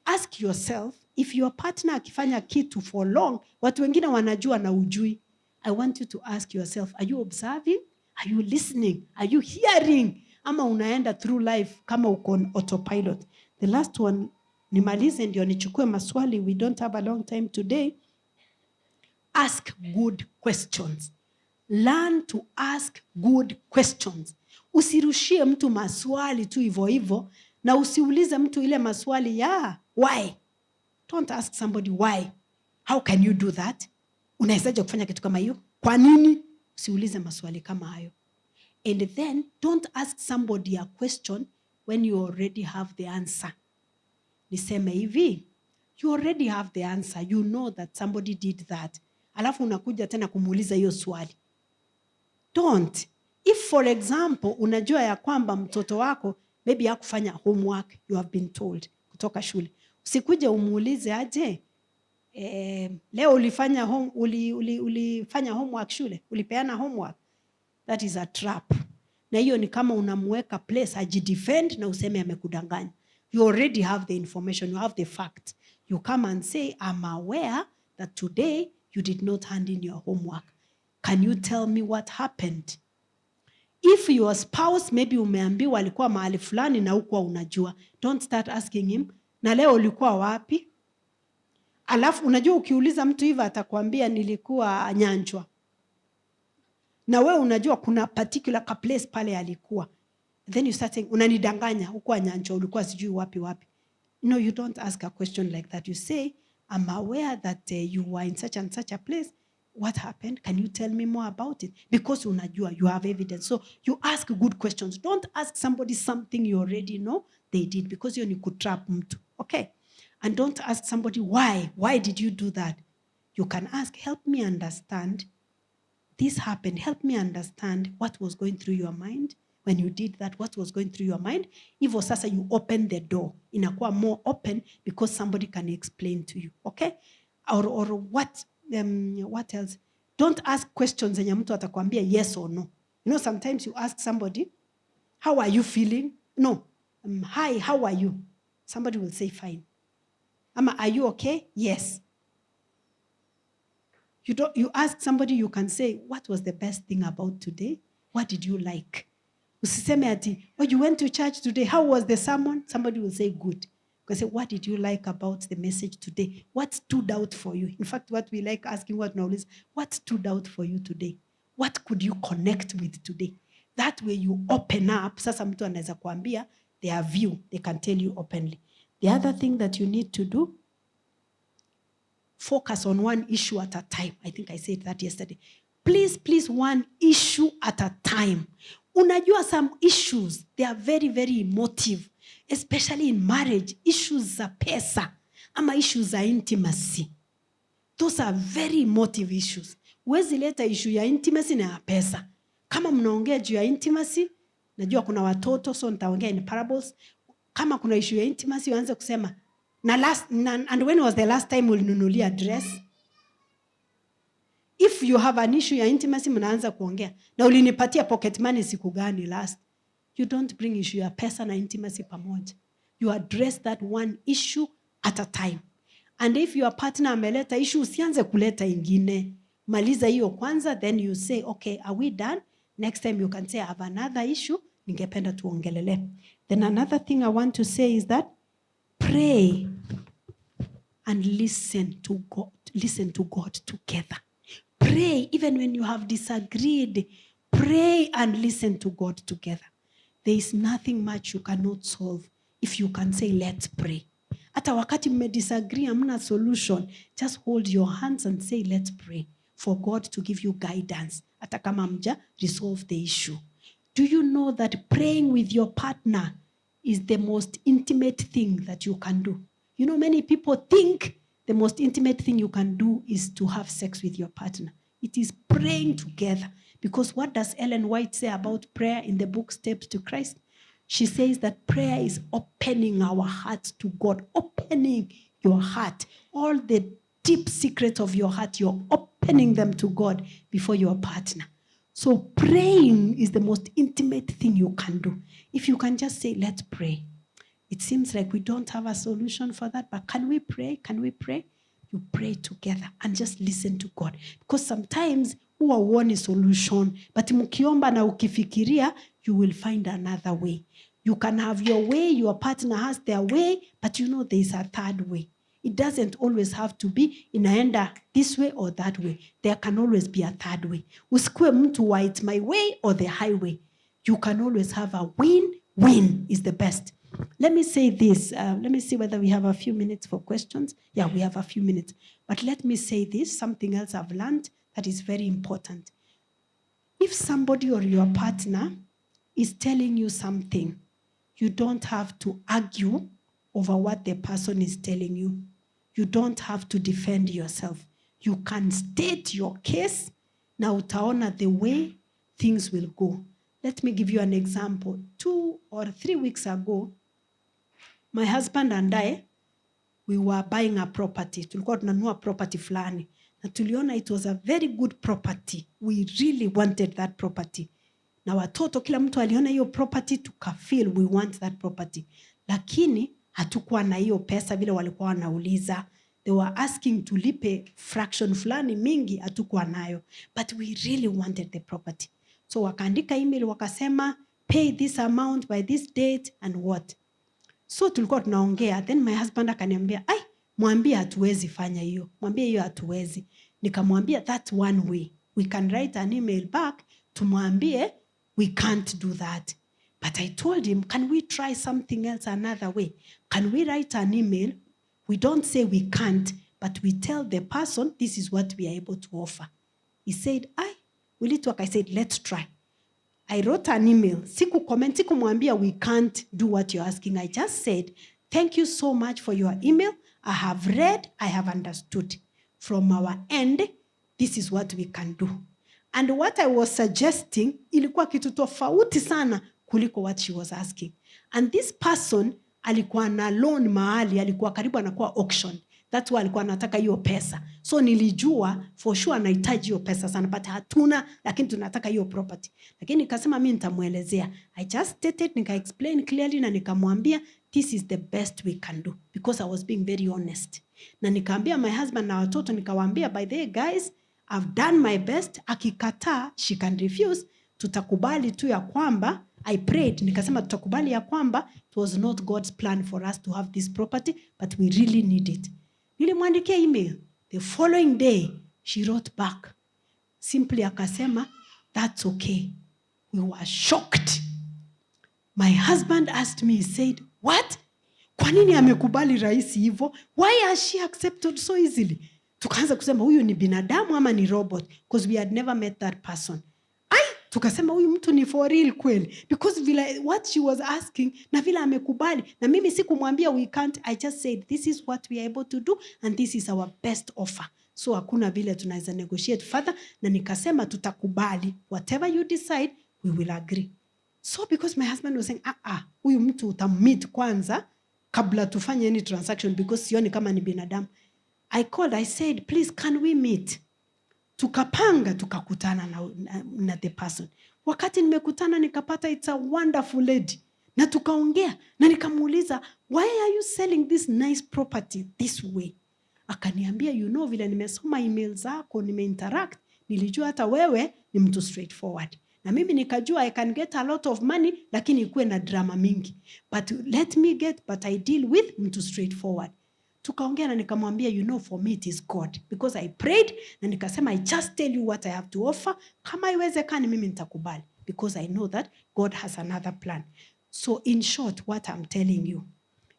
ask yourself, if your partner akifanya kitu for long, watu wengine wanajua na ujui. I want you to ask yourself, are you observing? Are you listening? Are you hearing? Ama unaenda through life kama uko on autopilot. The last one, nimalize ndio nichukue maswali. We don't have a long time today. Ask good questions. Learn to ask good questions. Usirushie mtu maswali tu hivyo na usiulize mtu ile maswali ya why. Don't ask somebody why. How can you do that? Unawezaje kufanya kitu kama hiyo? Kwa nini? Usiulize maswali kama hayo. And then don't ask somebody a question when you already have the answer. Niseme hivi, you already have the answer. You know that somebody did that. Alafu unakuja tena kumuuliza hiyo swali. Don't. If for example, unajua ya kwamba mtoto wako maybe hakufanya homework, you have been told kutoka shule. Usikuje umuulize aje, leo ulifanya homework shule, ulipeana homework. That is a trap. Na hiyo ni kama unamweka place ajidefend na useme amekudanganya. You already have the information, you have the fact. You come and say, I'm aware that today you did not hand in your homework. Can you tell me what happened? If your spouse maybe umeambiwa alikuwa mahali fulani na hukuwa unajua, don't start asking him, na leo ulikuwa wapi? Alafu unajua ukiuliza mtu hivi atakwambia nilikuwa Nyanchwa. Na wewe unajua kuna particular place pale alikuwa. Then you start saying, unanidanganya, hukuwa Nyanchwa, ulikuwa sijui wapi. No, you don't ask a question like that. You say, I'm aware that you were in such and such a place. What happened? Can you tell me more about it? Because unajua, you have evidence. So you ask good questions. Don't ask somebody something you already know they did, because you ni kutrap mtu. Okay? And don't ask somebody why. Why did you do that? You can ask, help me understand. This happened. Help me understand what was going through your mind when you did that. What was going through your mind? Hivyo sasa you open the door. Inakuwa more open because somebody can explain to you. Okay? Or what else? Don't ask questions zenye mtu atakwambia yes or no. You know, sometimes you ask somebody, how are you feeling? No. Hi, how are you? Somebody will say fine. Ama, are you okay? Yes. You ask somebody, you can say, what was the best thing about today? what did you like? Usiseme ati, oh, you went to church today. How was the sermon? Somebody will say good. Because say, what did you like about the message today? What stood out for you? In fact, what we like asking what now is, what stood out for you today? What could you connect with today? That way you open up. Sasa mtu anaweza kuambia their view. They can tell you openly. The other thing that you need to do, focus on one issue at a time. I think I said that yesterday. Please, one issue at a time. Unajua some issues, they are very, very emotive, especially in marriage. Issues za pesa, ama issues za intimacy. Those are very emotive issues. Huwezi leta issue ya intimacy na ya pesa. Kama mnaongea juu ya intimacy, najua kuna watoto, so nitaongea in parables. Kama kuna issue ya intimacy, uanze kusema, and when was the last time ulinunulia dress? If you have an issue ya intimacy, mnaanza kuongea. Na ulinipatia pocket money siku gani last? You don't bring issue ya pesa na intimacy pamoja. You address that one issue at a time. And if your partner ameleta issue, usianze kuleta ingine. Maliza hiyo kwanza, then you say, okay, are we done? Next time you can say, I have another issue. Ningependa tuongelele. Then another thing I want to say is that pray and listen to God. Listen to God together. Pray even when you have disagreed. Pray and listen to God together. There is nothing much you cannot solve if you can say, let's pray. Hata wakati mmedisagree, hamna solution, just hold your hands and say, let's pray for God to give you guidance. Hata kama mja resolve the issue. Do you know that praying with your partner is the most intimate thing that you can do? You know, many people think the most intimate thing you can do is to have sex with your partner. It is praying together. Because what does Ellen White say about prayer in the book Steps to Christ? She says that prayer is opening our hearts to God. Opening your heart. All the deep secrets of your heart, you're opening them to God before your partner. So praying is the most intimate thing you can do. If you can just say, let's pray. It seems like we don't have a solution for that, but can we pray? Can we pray? You pray together and just listen to God. Because sometimes huwa huoni solution, but mkiomba na ukifikiria, you will find another way. You can have your way, your partner has their way, but you know there is a third way. It doesn't always have to be inaenda this way or that way. There can always be a third way. Usikue mtu wa it's my way or the highway. You can always have a win-win is the best. Let me say this. Let me see whether we have a few minutes for questions. Yeah, we have a few minutes. But let me say this, something else I've learned that is very important. If somebody or your partner is telling you something, you don't have to argue over what the person is telling you. You don't have to defend yourself. You can state your case. Na utaona the way things will go. Let me give you an example. 2 or 3 weeks ago, my husband and I, we were buying a property. Tulikuwa tunanunua property fulani. Na tuliona it was a very good property. We really wanted that property. Na watoto kila mtu aliona hiyo property, tukafeel we want that property. Lakini hatukuwa na hiyo pesa vile walikuwa wanauliza. They were asking tulipe fraction fulani mingi, hatukuwa nayo. But we really wanted the property. So wakaandika email wakasema, pay this amount by this date and what. So tulikuwa tunaongea, then my husband akaniambia, mwambie hatuwezi fanya hiyo. Mwambie hiyo hatuwezi. Nikamwambia that's one way. We can write an email back tumwambie we can't do that. But I told him, can we try something else another way? Can we write an email? We don't say we can't, but we tell the person this is what we are able to offer. He said, will it work? I said, let's try. I wrote an email. Sikumwambia we can't do what you're asking. I just said, thank you so much for your email. I have read, I have understood. From our end, this is what we can do. And what I was suggesting, ilikuwa kitu tofauti sana kuliko what she was asking. And this person, alikuwa na loan mahali, alikuwa karibu anakuwa auction. That's why alikuwa anataka hiyo pesa. So nilijua, for sure anahitaji hiyo pesa sana, but hatuna, lakini tunataka hiyo property. Lakini nikasema mimi nitamuelezea. I just stated, nika explain clearly na nikamwambia, this is the best we can do. Because I was being very honest. Na nikaambia my husband na watoto, nikawaambia, by the way guys, I've done my best. Akikataa, she can refuse. tutakubali tu ya kwamba, I prayed, nikasema tutakubali ya kwamba it was not God's plan for us to have this property, but we really need it. Nilimwandikia email. The following day, she wrote back. Simply akasema, that's okay. We were shocked. My husband asked me, he said, what? Kwa nini amekubali rahisi hivyo? Why has she accepted so easily? Tukaanza kusema huyu ni binadamu ama ni robot, because we had never met that person. Tukasema huyu mtu ni for real kweli, because vile what she was asking na vile amekubali, na mimi sikumwambia we can't. I just said this is what we are able to do and this is our best offer. So hakuna vile tunaweza negotiate further, na nikasema tutakubali, whatever you decide we will agree. So because my husband was saying huyu mtu utammeet kwanza kabla tufanye any transaction, because sioni kama ni binadamu. I called, I said, please can we meet? Tukapanga, tukakutana na the person. Wakati nimekutana nikapata it's a wonderful lady. Na tukaongea, na nikamuuliza, why are you selling this nice property this way? Akaniambia, you know, vile nimesoma email zako, nimeinteract, nilijua hata wewe ni mtu straightforward. Na mimi nikajua I can get a lot of money, lakini ikuwe na drama mingi. But I deal with mtu straightforward. Tukaongea na nikamwambia, you know, for me it is God, because I prayed na nikasema I just tell you what I have to offer. Kama iwezekani mimi nitakubali, because I know that God has another plan. So in short, what I'm telling you,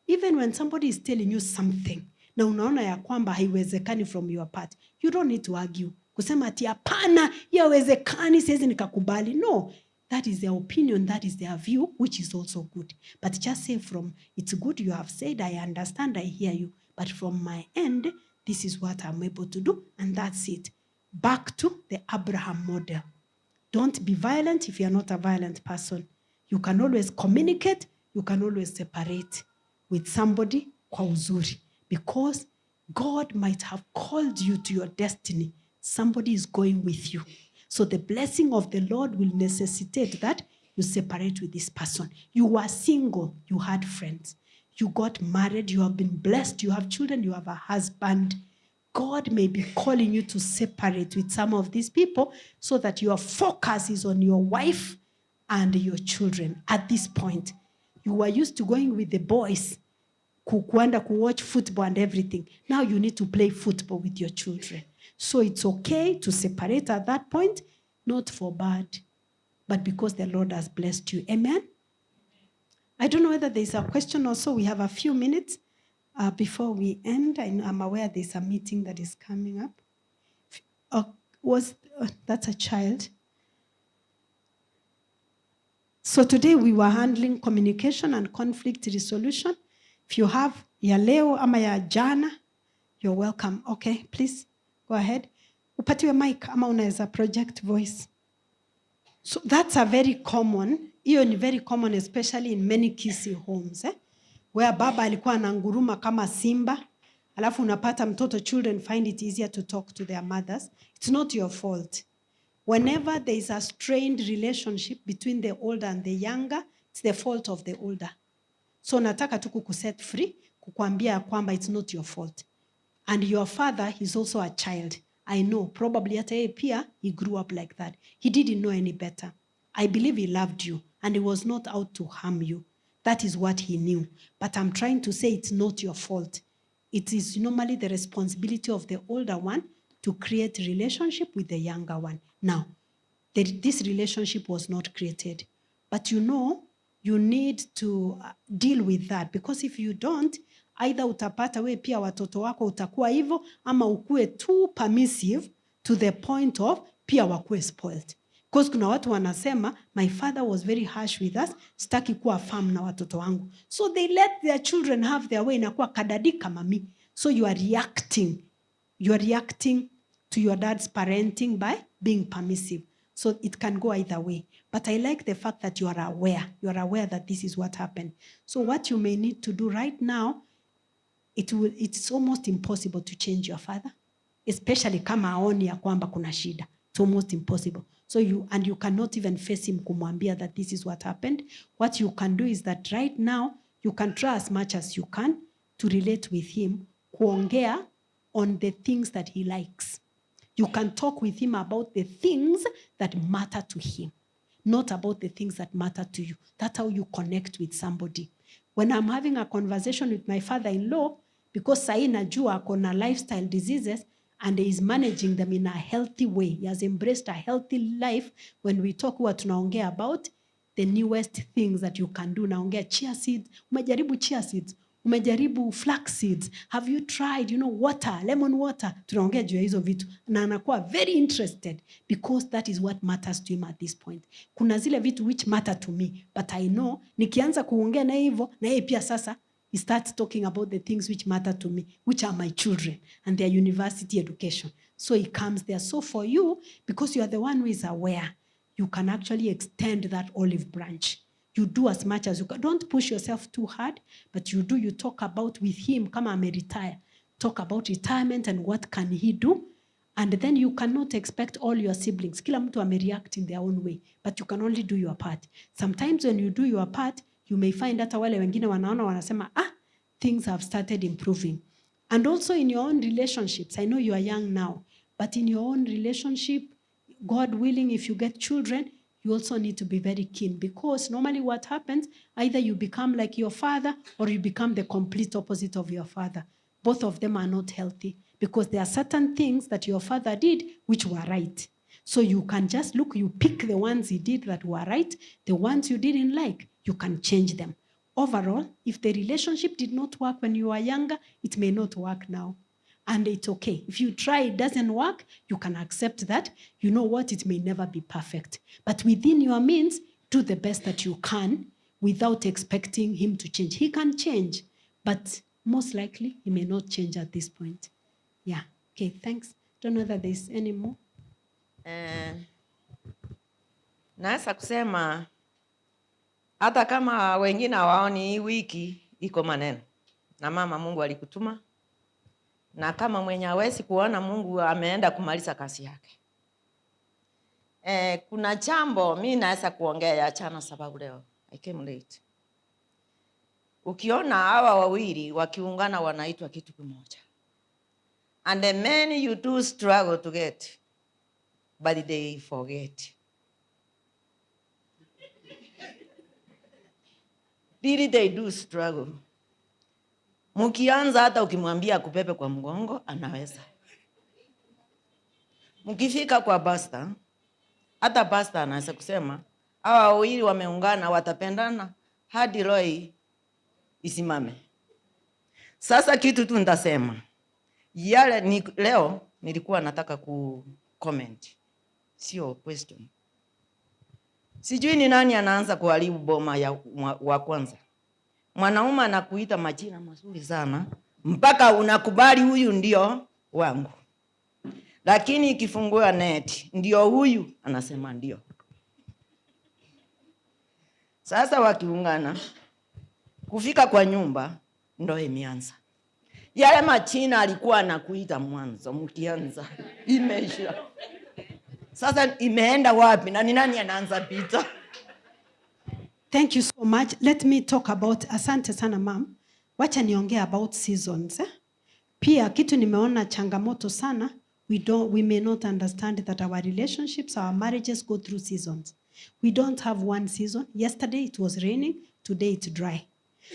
even when somebody is telling you something na unaona ya kwamba haiwezekani from your part, you don't need to argue. Kusema ati hapana, yawezekani siwezi nikakubali. No, that is their opinion, that is their view, which is also good. But just say from, it's good you have said, I understand, I hear you. But from my end, this is what I'm able to do, and that's it. Back to the Abraham model. Don't be violent if you're not a violent person. You can always communicate, you can always separate with somebody kwa uzuri, because God might have called you to your destiny. Somebody is going with you. So the blessing of the Lord will necessitate that you separate with this person. You were single, you had friends. You got married, you have been blessed, you have children, you have a husband. God may be calling you to separate with some of these people so that your focus is on your wife and your children. At this point, you were used to going with the boys, kuenda ku watch football and everything. Now you need to play football with your children. So it's okay to separate at that point, not for bad, but because the Lord has blessed you. Amen? I don't know whether there's a question or so. We have a few minutes before we end. I'm aware there's a meeting that is coming up. That's a child. So today we were handling communication and conflict resolution. If you have ya leo ama ya jana, you're welcome. Okay, please go ahead. Upatiwe mic ama unaweza project voice. So that's a very common. Hiyo ni very common, especially in many Kisii homes, where baba alikuwa ananguruma kama simba, alafu unapata mtoto, children find it easier to talk to their mothers. It's not your fault. Whenever there is a strained relationship between the older and the younger, it's the fault of the older. So nataka tu kukuset free, kukuambia kwamba it's not your fault. And your father is also a child. I know, probably hata yeye pia, he grew up like that. He didn't know any better. I believe he loved you and he was not out to harm you. That is what he knew. But I'm trying to say it's not your fault. It is normally the responsibility of the older one to create a relationship with the younger one. Now, this relationship was not created. But you know, you need to deal with that, because if you don't, either utapata we pia watoto wako utakuwa hivyo, ama ukue too permissive to the point of pia wakue spoiled. Because kuna watu wanasema, my father was very harsh with us, sitaki kuwa firm na watoto wangu. So they let their children have their way, inakuwa kadadika mami. So you are reacting to your dad's parenting by being permissive. So it can go either way. But I like the fact that you are aware that this is what happened. So what you may need to do right now, it's almost impossible to change your father, especially kama aoni ya kwamba kuna shida. It's almost impossible. So you cannot even face him kumwambia that this is what happened. What you can do is that right now, you can try as much as you can to relate with him, kuongea on the things that he likes. You can talk with him about the things that matter to him. not about the things that matter to you. That's how you connect with somebody. When I'm having a conversation with my father-in-law, because sahi najua akona lifestyle diseases and he is managing them in a healthy way. He has embraced a healthy life. When we talk, huwa tunaongea about the newest things that you can do. Naongea chia seeds. Umejaribu chia seeds. Umejaribu flax seeds. Have you tried, water, lemon water? Tunaongea juu ya hizo vitu. Na anakuwa very interested because that is what matters to him at this point. Kuna zile vitu which matter to me, but I know nikianza kuongea na hivyo, na yeye pia sasa he starts talking about the things which matter to me, which are my children and their university education. So he comes there. So for you, because you are the one who is aware, you can actually extend that olive branch. You do as much as you can. Don't push yourself too hard, but you do. You talk about with him, kama ameretire. Talk about retirement and what can he do. And then you cannot expect all your siblings. Kila mtu amereact in their own way, but you can only do your part. Sometimes when you do your part, you may find that wale wengine wanaona wanasema, things have started improving. And also in your own relationships, I know you are young now, but in your own relationship, God willing, if you get children, you also need to be very keen, because normally what happens, either you become like your father or you become the complete opposite of your father. Both of them are not healthy, because there are certain things that your father did which were right. So you can just look, you pick the ones he did that were right, the ones you didn't like, you can change them. Overall, if the relationship did not work when you were younger, it may not work now. And it's okay. If you try, it doesn't work, you can accept that. You know what? It may never be perfect. But within your means, do the best that you can without expecting him to change. He can change, but most likely he may not change at this point. Yeah. Okay, thanks. Don't know that there's any more. Naweza kusema hata kama wengine hawaoni, hii wiki iko maneno. Na mama, Mungu alikutuma. Na kama mwenye hawezi kuona, Mungu ameenda kumaliza kazi yake. Kuna jambo mimi naweza kuongea ya chana, sababu leo I came late. Ukiona hawa wawili wakiungana wanaitwa kitu kimoja. And the men you do struggle to get, but they forget. Really they do struggle. Mkianza hata ukimwambia kupepe kwa mgongo, anaweza. Mkifika kwa pastor, hata pastor anaweza kusema, hawa wawili wameungana watapendana hadi roho isimame. Sasa kitu tu nitasema, yale leo nilikuwa nataka comment, sio question. Sijui ni nani anaanza kuharibu boma ya wa kwanza. Mwanaume anakuita majina mazuri sana, mpaka unakubali huyu ndio wangu. Lakini ikifungua net, ndio huyu, anasema ndio. Sasa wakiungana, kufika kwa nyumba, ndio imeanza. Yale majina alikuwa anakuita mwanzo, mkianza, imeisha. Sasa imeenda wapi na ni nani anaanza pita? Thank you so much. Let me talk about, asante sana ma'am. Wacha niongee about seasons. Pia kitu nimeona changamoto sana, we may not understand that our relationships, our marriages go through seasons. We don't have one season. Yesterday it was raining, today it's dry.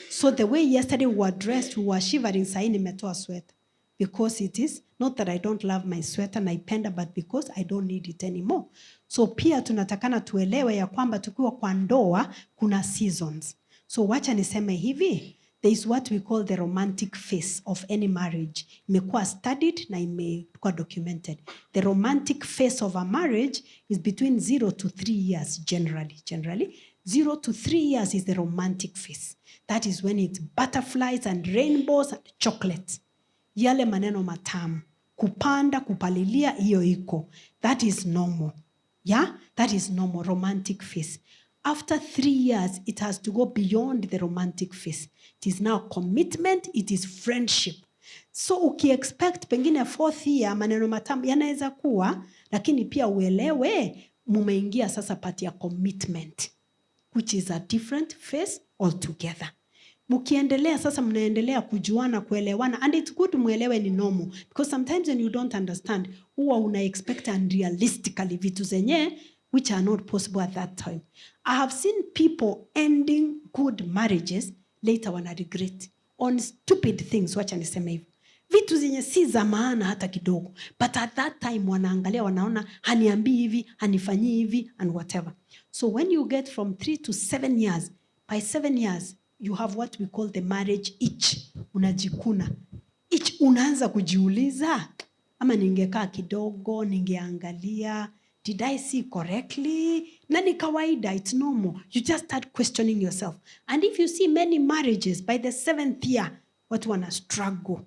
So the way yesterday we were dressed, we were shivering, sahi nimetoa sweater. Because it is not that I don't love my sweater, naipenda, but because I don't need it anymore. So pia tunatakana tuelewe ya kwamba tukiwa kwa ndoa kuna seasons. So wacha niseme hivi, there is what we call the romantic phase of any marriage. Imekuwa studied na imekuwa documented. The romantic phase of a marriage is between 0 to 3 years generally. 0 to 3 years is the romantic phase. That is when it's butterflies and rainbows and chocolates. Yale maneno matamu, kupanda, kupalilia, hiyo iko. That is normal. Yeah, that is normal, romantic phase. After 3 years, it has to go beyond the romantic phase. It is now commitment, it is friendship. So uki-expect pengine 4th year, maneno matamu yanaweza kuwa, lakini pia uelewe, mumeingia sasa part ya commitment, which is a different phase altogether. Mukiendelea sasa mnaendelea kujuana, kuelewana, and it's good muelewe ni normal, because sometimes when you don't understand, huwa una expect unrealistically vitu zenye which are not possible at that time. I have seen people ending good marriages later wana regret on stupid things, wacha niseme hivyo. Vitu zenye si za maana hata kidogo. But at that time wanaangalia wanaona haniambii hivi, hanifanyii hivi and whatever. So when you get from 3 to 7 years, by 7 years you have what we call the marriage itch. Unajikuna. Itch, unaanza kujiuliza, ama ningekaa kidogo, ningeangalia, did I see correctly? Na ni kawaida, it's normal. You just start questioning yourself. And if you see many marriages, by the 7th year, watu wana struggle.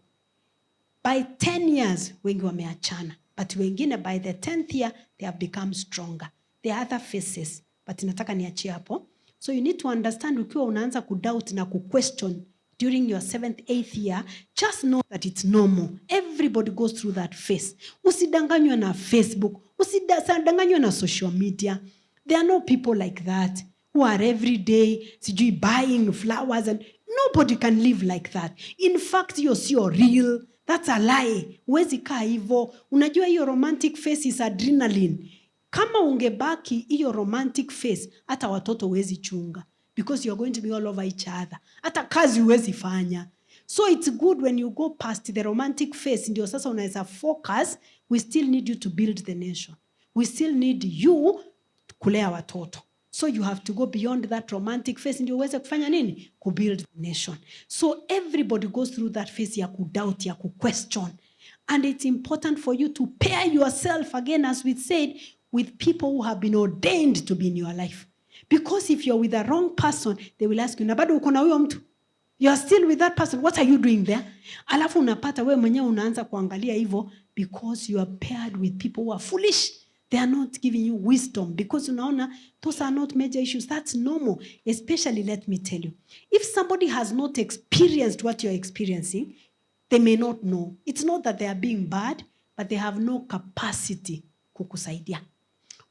By 10 years, wengi wameachana. But wengine by the 10th year, they have become stronger. There are other phases. But nataka niachie hapo. So you need to understand, ukiwa unaanza kudoubt na kuquestion during your 7th, 8th year, just know that it's normal. Everybody goes through that phase. Usidanganywe na Facebook. Usidanganywe na social media. There are no people like that who are every day buying flowers, and nobody can live like that. In fact, you're real. That's a lie. Huwezi kaa hivyo. Unajua hiyo romantic phase is adrenaline. Kama ungebaki hiyo romantic phase, hata watoto huwezi chunga. Because you're going to be all over each other. Hata kazi huwezi fanya. So it's good when you go past the romantic phase, ndio sasa unaweza focus. We still need you to build the nation. We still need you kulea watoto. So you have to go beyond that romantic phase, ndio uweze kufanya nini? Kubuild the nation. So everybody goes through that phase ya kudoubt, ya kuquestion. And it's important for you to pair yourself, again, as we said, with people who have been ordained to be in your life. Because if you're with the wrong person, they will ask you, na bado uko na huyo mtu? You are still with that person. What are you doing there? Alafu unapata wewe mwenyewe unaanza kuangalia hivyo, because you are paired with people who are foolish. They are not giving you wisdom, because unaona, those are not major issues. That's normal. Especially, let me tell you, if somebody has not experienced what you're experiencing, they may not know. It's not that they are being bad, but they have no capacity kukusaidia.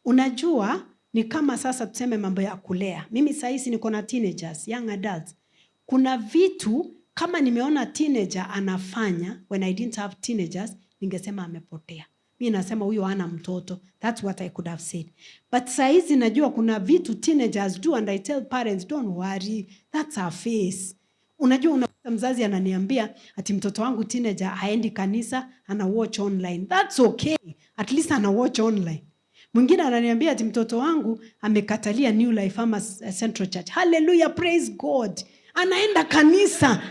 Unajua, ni kama sasa tuseme mambo ya kulea. Mimi saisi niko na teenagers, young adults. Kuna vitu, kama nimeona teenager anafanya, when I didn't have teenagers, ningesema amepotea. Mimi nasema huyo hana mtoto. That's what I could have said. But saizi najua kuna vitu teenagers do, and I tell parents, don't worry, that's our face. Unajua unapata mzazi ananiambia ati mtoto wangu teenager haendi kanisa, ana watch online. That's okay. At least ana watch online. Mwingine ananiambia ati mtoto wangu amekatalia New Life ama Central Church. Hallelujah, praise God. Anaenda kanisa.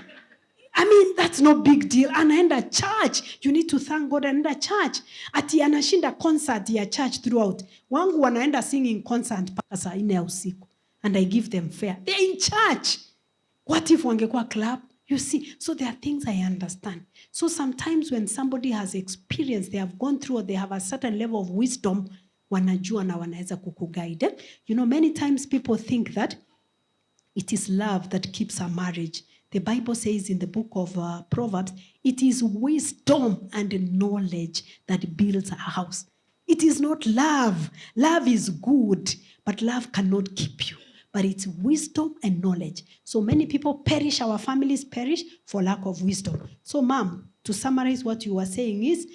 I mean, that's no big deal. Anaenda church. You need to thank God, anaenda church. Ati anashinda concert ya church throughout. Wangu wanaenda singing concert mpaka saa 4 ya usiku. And I give them fare. They're in church. What if wangekuwa club? You see, so there are things I understand. So sometimes when somebody has experienced, they have gone through, or they have a certain level of wisdom, wanajua na wanaweza kukuguide. You know, many times people think that it is love that keeps a marriage. The Bible says in the book of Proverbs, it is wisdom and knowledge that builds a house. It is not love. Love is good, but love cannot keep you. But it's wisdom and knowledge. So many people perish, our families perish for lack of wisdom. So mom, to summarize what you were saying is,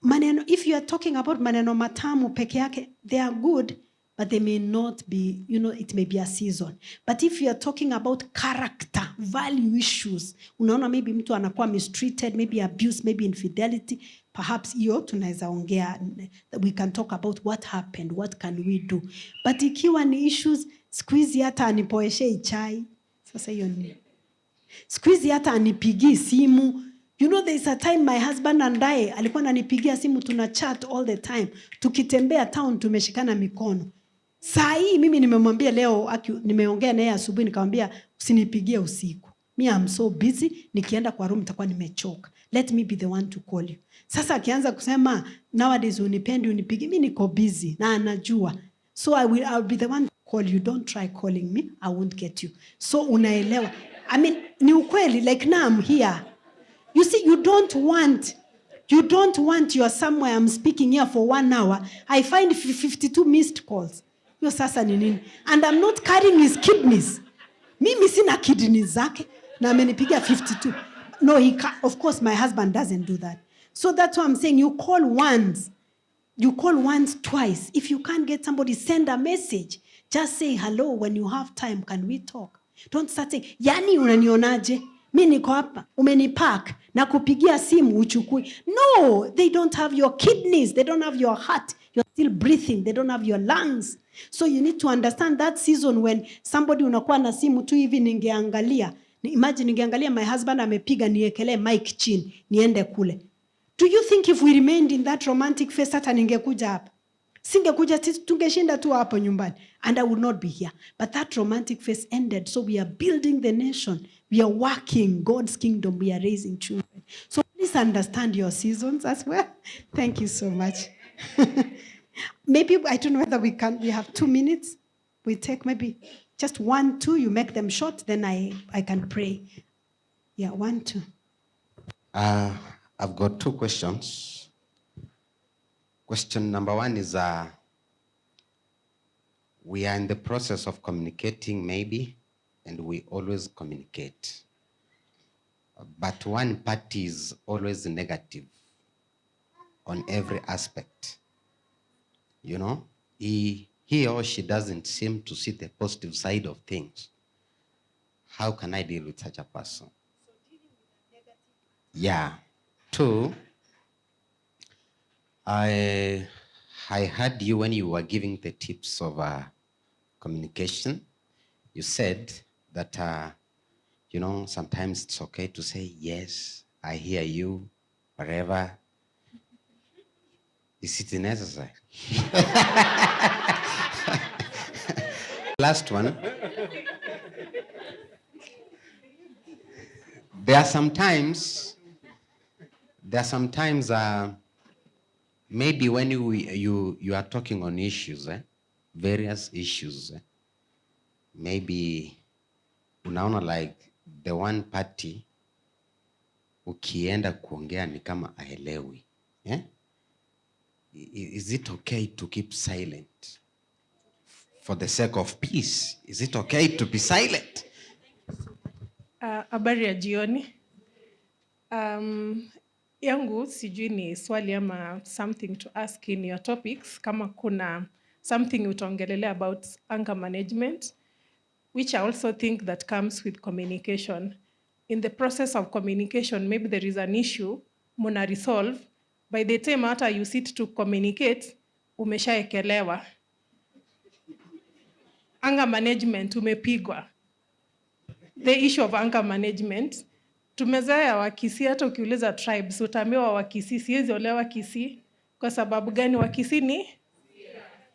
maneno, if you are talking about maneno matamu peke yake, they are good, but they may not be, you know, it may be a season. But if you are talking about character, value issues, unaona maybe mtu anakuwa mistreated, maybe abuse, maybe infidelity, perhaps hiyo tunaweza ongea, we can talk about what happened, what can we do. But ikiwa ni issues, squeeze hata anipoeshe chai, sasa hiyo ni. Squeeze hata anipigi simu. You know, there is a time my husband and I, alikuwa ananipigia simu, tuna chat all the time. Tukitembea town, tumeshikana mikono. Saa hii mimi nimemwambia leo, nimeongea naye asubuhi nikamwambia usinipigie usiku. Me I'm so busy, nikienda kwa room nitakuwa nimechoka. Let me be the one to call you. Sasa akianza kusema nowadays unipendi unipigie, mimi niko busy na anajua. So I'll be the one to call you. Don't try calling me, I won't get you. So unaelewa. I mean, ni ukweli, like now I'm here. You see, you don't want you're somewhere, I'm speaking here for 1 hour. I find 52 missed calls. Yo sasa ni nini? And I'm not carrying his kidneys. Mimi sina kidneys zake na amenipigia 52. No, of course my husband doesn't do that. So that's why I'm saying you call once. You call once, twice. If you can't get somebody, send a message. Just say hello when you have time. Can we talk? Don't start saying, yani unanionaje? Mi niko hapa, umenipark, na kupigia simu uchukui. No, they don't have your kidneys. They don't have your heart. You're still breathing. They don't have your lungs. So you need to understand that season when somebody unakuwa na simu tu hivi ningeangalia. Imagine ningeangalia my husband amepiga niekelee mic chini, niende kule. Do you think if we remained in that romantic phase hata ningekuja hapa? Singekuja, tungeshinda tu hapo nyumbani. And I would not be here. But that romantic phase ended. So we are building the nation. We are working God's kingdom. We are raising children. So please understand your seasons as well. Thank you so much. Maybe, I don't know whether we have 2 minutes. We take maybe just 1, 2. You make them short. Then I can pray. Yeah, 1, 2. I've got 2 questions. Question number 1 is, we are in the process of communicating maybe, and we always communicate. But one party is always negative on every aspect. You know, he or she doesn't seem to see the positive side of things. How can I deal with such a person? So dealing with a negative. Yeah. 2, I heard you when you were giving the tips of communication. You said that, you know, sometimes it's okay to say, yes, I hear you, whatever. Is it necessary? Last one. There are sometimes, maybe when you are talking on issues, various issues, maybe unaona like the one party ukienda kuongea ni kama aelewi. Is it okay to keep silent for the sake of peace? Is it okay to be silent? Habari ya jioni. Yangu sijui ni swali ama something to ask in your topics, kama kuna something utaongelelea about anger management, which I also think that comes with communication. In the process of communication, maybe there is an issue, muna resolve. By the time after you sit to communicate, umeshaekelewa. Anger management, umepigwa. The issue of anger management, tumezoea Wakisii, hata ukiuliza tribes, utaambiwa Wakisii, siwezi olewa Kisii. Kwa sababu gani? Wakisii ni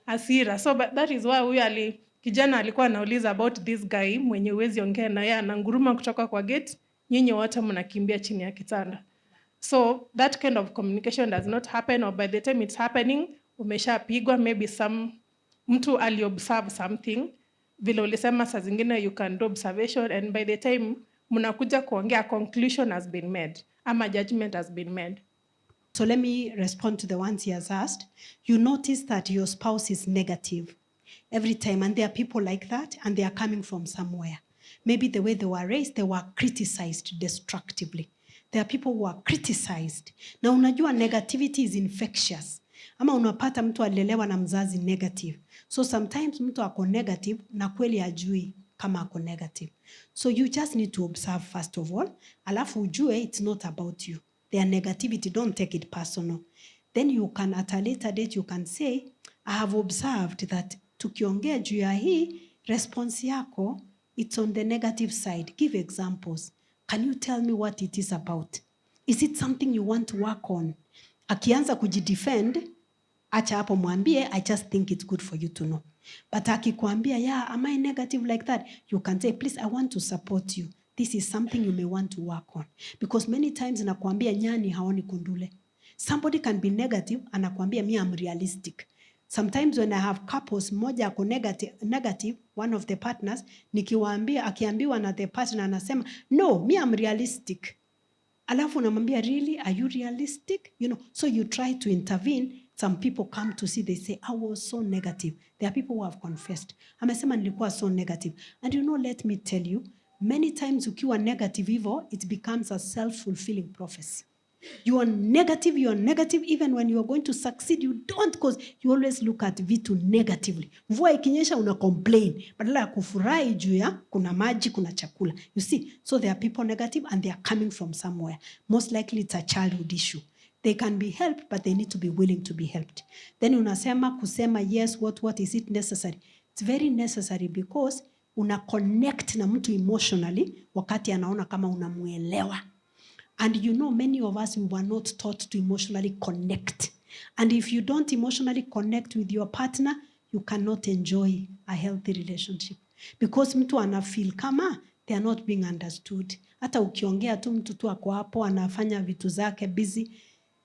hasira. So but that is why huyu kijana alikuwa anauliza about this guy mwenye huwezi ongea na yeye, ananguruma kutoka kwa gate, nyinyi wote mnakimbia chini ya kitanda. So that kind of communication does not happen, or by the time it's happening, umeshapigwa. Maybe mtu aliobserve something, vile ulisema saa zingine you can do observation, and by the time mnakuja kuongea, conclusion has been made, ama judgment has been made. So let me respond to the ones he has asked. You notice that your spouse is negative every time, and there are people like that, and they are coming from somewhere. Maybe the way they were raised, they were criticized destructively. There are people who are criticized. Na unajua negativity is infectious. Ama unapata mtu alilelewa na mzazi negative. So sometimes mtu ako negative na kweli hajui kama ako negative. So you just need to observe first of all. Alafu ujue it's not about you. Their negativity, don't take it personal. Then you can, at a later date, you can say, I have observed that tukiongea juu ya hii, response yako, it's on the negative side. Give examples. Can you tell me what it is about? Is it something you want to work on? Akianza kujidefend, acha hapo mwambie, I just think it's good for you to know. But akikuambia, yeah, am I negative like that? You can say, please, I want to support you. This is something you may want to work on. Because many times nakuambia nyani haoni kundule. Somebody can be negative, anakuambia me I'm realistic. Sometimes when I have couples, moja ako negative, one of the partners, nikiwaambia, akiambiwa na the partner anasema, no, me I'm realistic. Alafu namwambia, really, are you realistic? You know, so you try to intervene. Some people come to see, they say, I was so negative. There are people who have confessed. Amesema nilikuwa so negative. And you know, let me tell you, many times ukiwa negative hivyo, it becomes a self-fulfilling prophecy. You are negative, even when you are going to succeed, you don't, because you always look at vitu negatively. Mvua ikinyesha una complain, badala ya kufurahi juu ya kuna maji, kuna chakula. You see, so there are people negative and they are coming from somewhere. Most likely it's a childhood issue. They can be helped, but they need to be willing to be helped. Then unasema kusema yes, what is it necessary? It's very necessary because una connect na mtu emotionally wakati anaona kama unamuelewa. And you know, many of us, we were not taught to emotionally connect. And if you don't emotionally connect with your partner, you cannot enjoy a healthy relationship. Because mtu anafeel kama they are not being understood. Hata ukiongea tu mtu tu ako hapo anafanya vitu zake busy,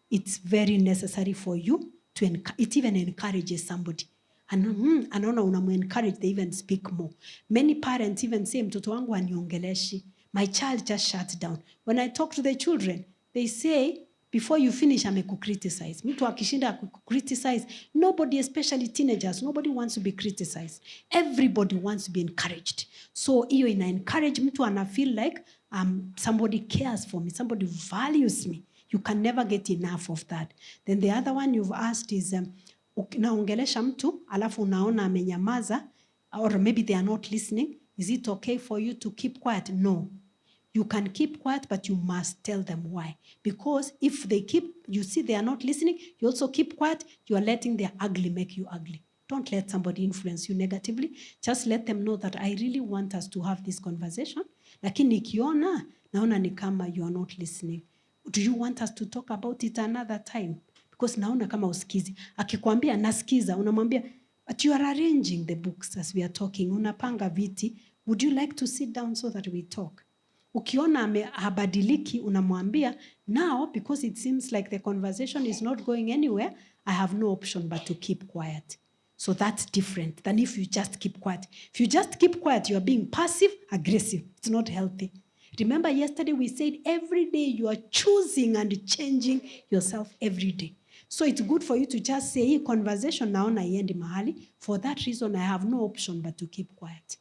it's very necessary for you to it even encourages somebody. Anaona unamu-encourage, they even speak more. Many parents even say, mtoto wangu aniongeleshi. My child just shut down. When I talk to the children, they say, before you finish, amekukriticize. Mtu akishinda kukriticize, nobody, especially teenagers, nobody wants to be criticized. Everybody wants to be encouraged. So iyo ina encourage mtu ana feel like somebody cares for me, somebody values me. You can never get enough of that. Then the other one you've asked is, naongelesha mtu, alafu unaona amenyamaza, or maybe they are not listening. Is it okay for you to keep quiet? No. You can keep quiet, but you must tell them why. Because if they you see they are not listening, you also keep quiet, you are letting their ugly make you ugly. Don't let somebody influence you negatively. Just let them know that I really want us to have this conversation. Lakini nikiona, naona ni kama you are not listening. Do you want us to talk about it another time? Because naona kama usikizi. Akikwambia nasikiza, unamwambia, but you are arranging the books as we are talking. Unapanga viti. Would you like to sit down so that we talk? Ukiona habadiliki, unamwambia, now, because it seems like the conversation is not going anywhere, I have no option but to keep quiet. So that's different than if you just keep quiet. If you just keep quiet, you are being passive, aggressive. It's not healthy. Remember yesterday we said every day you are choosing and changing yourself every day. So it's good for you to just say, hii conversation naona iendi mahali. For that reason, I have no option but to keep quiet.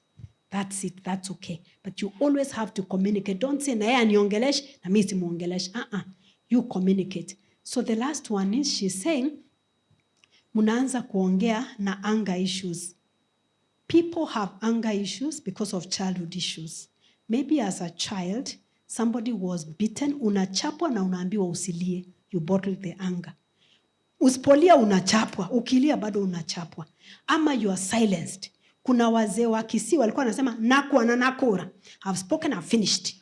That's it, that's okay. But you always have to communicate. Don't say, na yeye aniongelesh, na mimi simuongelesh. You communicate. So the last one is, she's saying, munaanza kuongea na anger issues. People have anger issues because of childhood issues. Maybe as a child, somebody was beaten, unachapwa na unaambiwa usilie. You bottle the anger. Usipolia unachapwa, ukilia bado unachapwa. Ama you are silenced. Kuna wazee wa Kisii walikuwa wanasema nakwa na nakura. I've spoken, I've finished.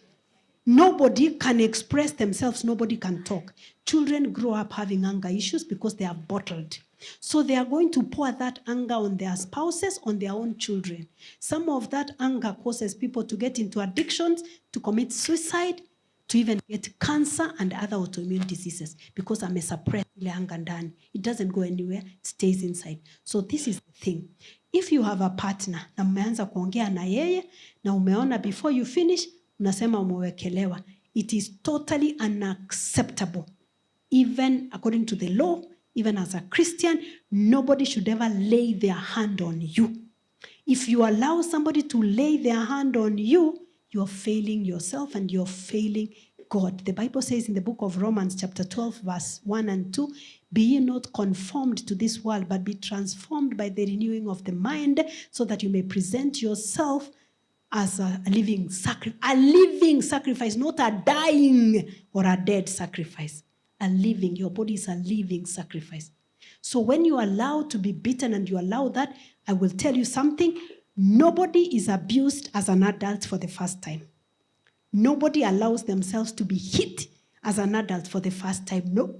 Nobody can express themselves, nobody can talk. Children grow up having anger issues because they are bottled. So they are going to pour that anger on their spouses, on their own children. Some of that anger causes people to get into addictions, to commit suicide, to even get cancer and other autoimmune diseases because I'm a suppressed anger ndani. It doesn't go anywhere, it stays inside. So this is the thing. If you have a partner na mmeanza kuongea na yeye na umeona before you finish, unasema umewekelewa, it is totally unacceptable. Even according to the law, even as a Christian, nobody should ever lay their hand on you. If you allow somebody to lay their hand on you, you're failing yourself and you're failing God. The Bible says in the book of Romans chapter 12 verse 1 and 2, be ye not conformed to this world, but be transformed by the renewing of the mind, so that you may present yourself as a living sacrifice, not a dying or a dead sacrifice. A living, your body is a living sacrifice. So when you allow to be beaten and you allow that, I will tell you something, nobody is abused as an adult for the first time. Nobody allows themselves to be hit as an adult for the first time. No.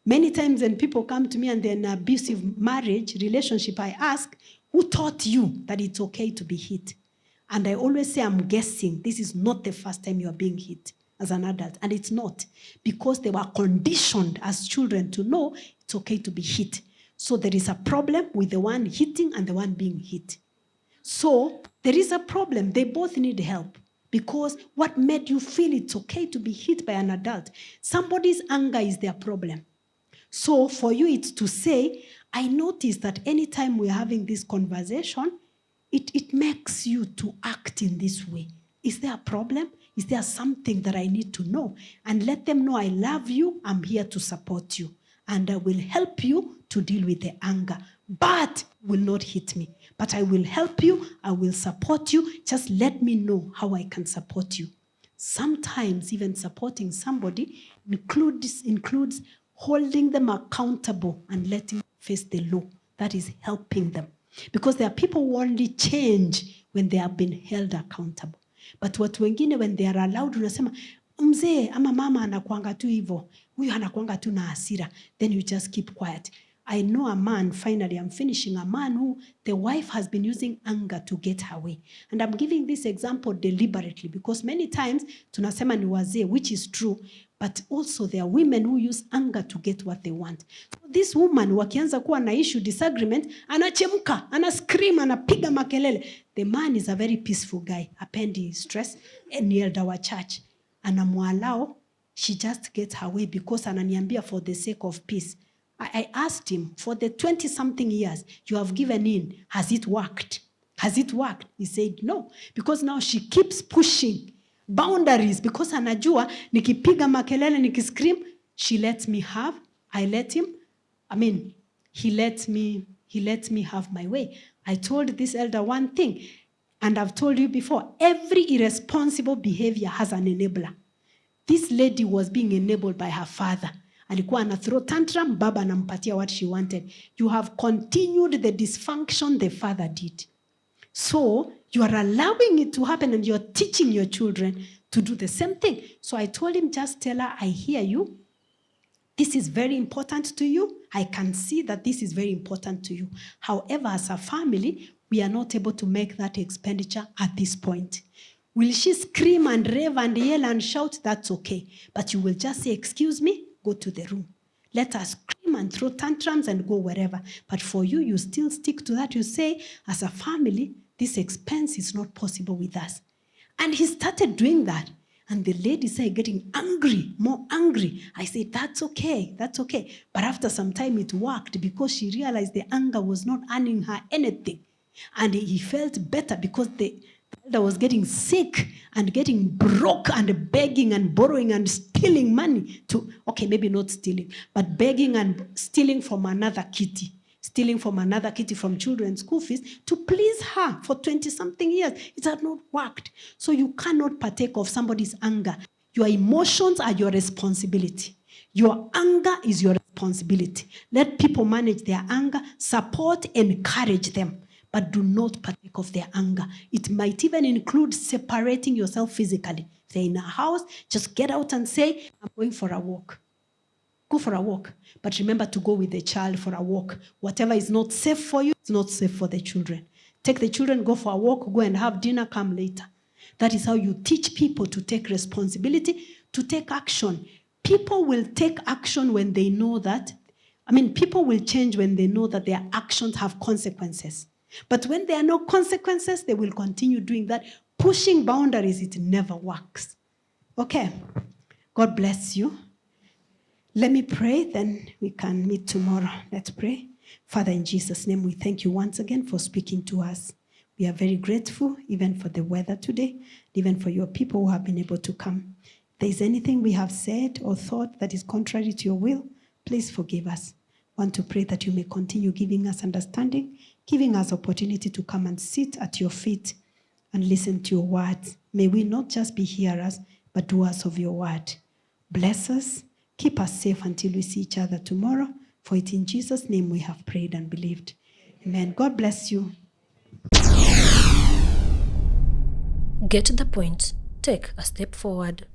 Many times when people come to me and they're in an abusive marriage, relationship, I ask, who taught you that it's okay to be hit? And I always say, I'm guessing this is not the first time you're being hit as an adult. And it's not, because they were conditioned as children to know it's okay to be hit. So there is a problem with the one hitting and the one being hit. So there is a problem. They both need help. Because what made you feel it's okay to be hit by an adult? Somebody's anger is their problem. So for you, it's to say, I notice that anytime we're having this conversation, it makes you to act in this way. Is there a problem? Is there something that I need to know? And let them know I love you, I'm here to support you. And I will help you to deal with the anger. But will not hit me. But I will help you, I will support you. Just let me know how I can support you. Sometimes even supporting somebody includes holding them accountable and letting them face the law. That is helping them. Because there are people who only change when they have been held accountable. But watu wengine when they are allowed, unasema, mzee ama mama anakuanga tu hivyo, huyu anakuanga tu na hasira, then you just keep quiet. I know a man, finally I'm finishing, a man who the wife has been using anger to get her way. And I'm giving this example deliberately because many times tunasema ni wazee, which is true, but also there are women who use anger to get what they want. So this woman, wakianza kuwa na issue, disagreement, anachemka, ana scream, anapiga makelele. The man is a very peaceful guy, hapendi stress, and elder wa church. Anamwalao, she just gets her way because ananiambia for the sake of peace. I asked him, for the 20-something years you have given in, has it worked? Has it worked? He said no, because now she keeps pushing boundaries because anajua nikipiga makelele, nikiscream, she lets me have, I let him, he lets me have my way. I told this elder one thing, and I've told you before, every irresponsible behavior has an enabler. This lady was being enabled by her father. Alikuwa ana throw tantrum, baba anampatia what she wanted. You have continued the dysfunction the father did. So you are allowing it to happen and you're teaching your children to do the same thing. So I told him, just tell her, I hear you. This is very important to you. I can see that this is very important to you. However, as a family, we are not able to make that expenditure at this point. Will she scream and rave and yell and shout? That's okay. But you will just say, excuse me, go to the room. Let us scream and throw tantrums and go wherever. But for you, you still stick to that. You say, as a family, this expense is not possible with us. And he started doing that. And the lady started getting angry, more angry. I said, that's okay, that's okay. But after some time, it worked because she realized the anger was not earning her anything. And he felt better because the elder was getting sick and getting broke and begging and borrowing and stealing money to, okay, maybe not stealing, but begging and stealing from another kitty. Stealing from another kitty from children's school fees to please her for 20-something years. It had not worked. So you cannot partake of somebody's anger. Your emotions are your responsibility. Your anger is your responsibility. Let people manage their anger, support, encourage them, but do not partake of their anger. It might even include separating yourself physically. If they're in a house, just get out and say, I'm going for a walk. Go for a walk. But remember to go with the child for a walk. Whatever is not safe for you, it's not safe for the children. Take the children, go for a walk, go and have dinner, come later. That is how you teach people to take responsibility, to take action. People will take action when they know that, people will change when they know that their actions have consequences. But when there are no consequences, they will continue doing that. Pushing boundaries, it never works. Okay. God bless you. Let me pray, then we can meet tomorrow. Let's pray. Father, in Jesus' name, we thank you once again for speaking to us. We are very grateful, even for the weather today, even for your people who have been able to come. If there is anything we have said or thought that is contrary to your will, please forgive us. I want to pray that you may continue giving us understanding, giving us opportunity to come and sit at your feet and listen to your words. May we not just be hearers, but doers of your word. Bless us. Keep us safe until we see each other tomorrow. For it in Jesus' name we have prayed and believed. Amen. God bless you. Get the point. Take a step forward.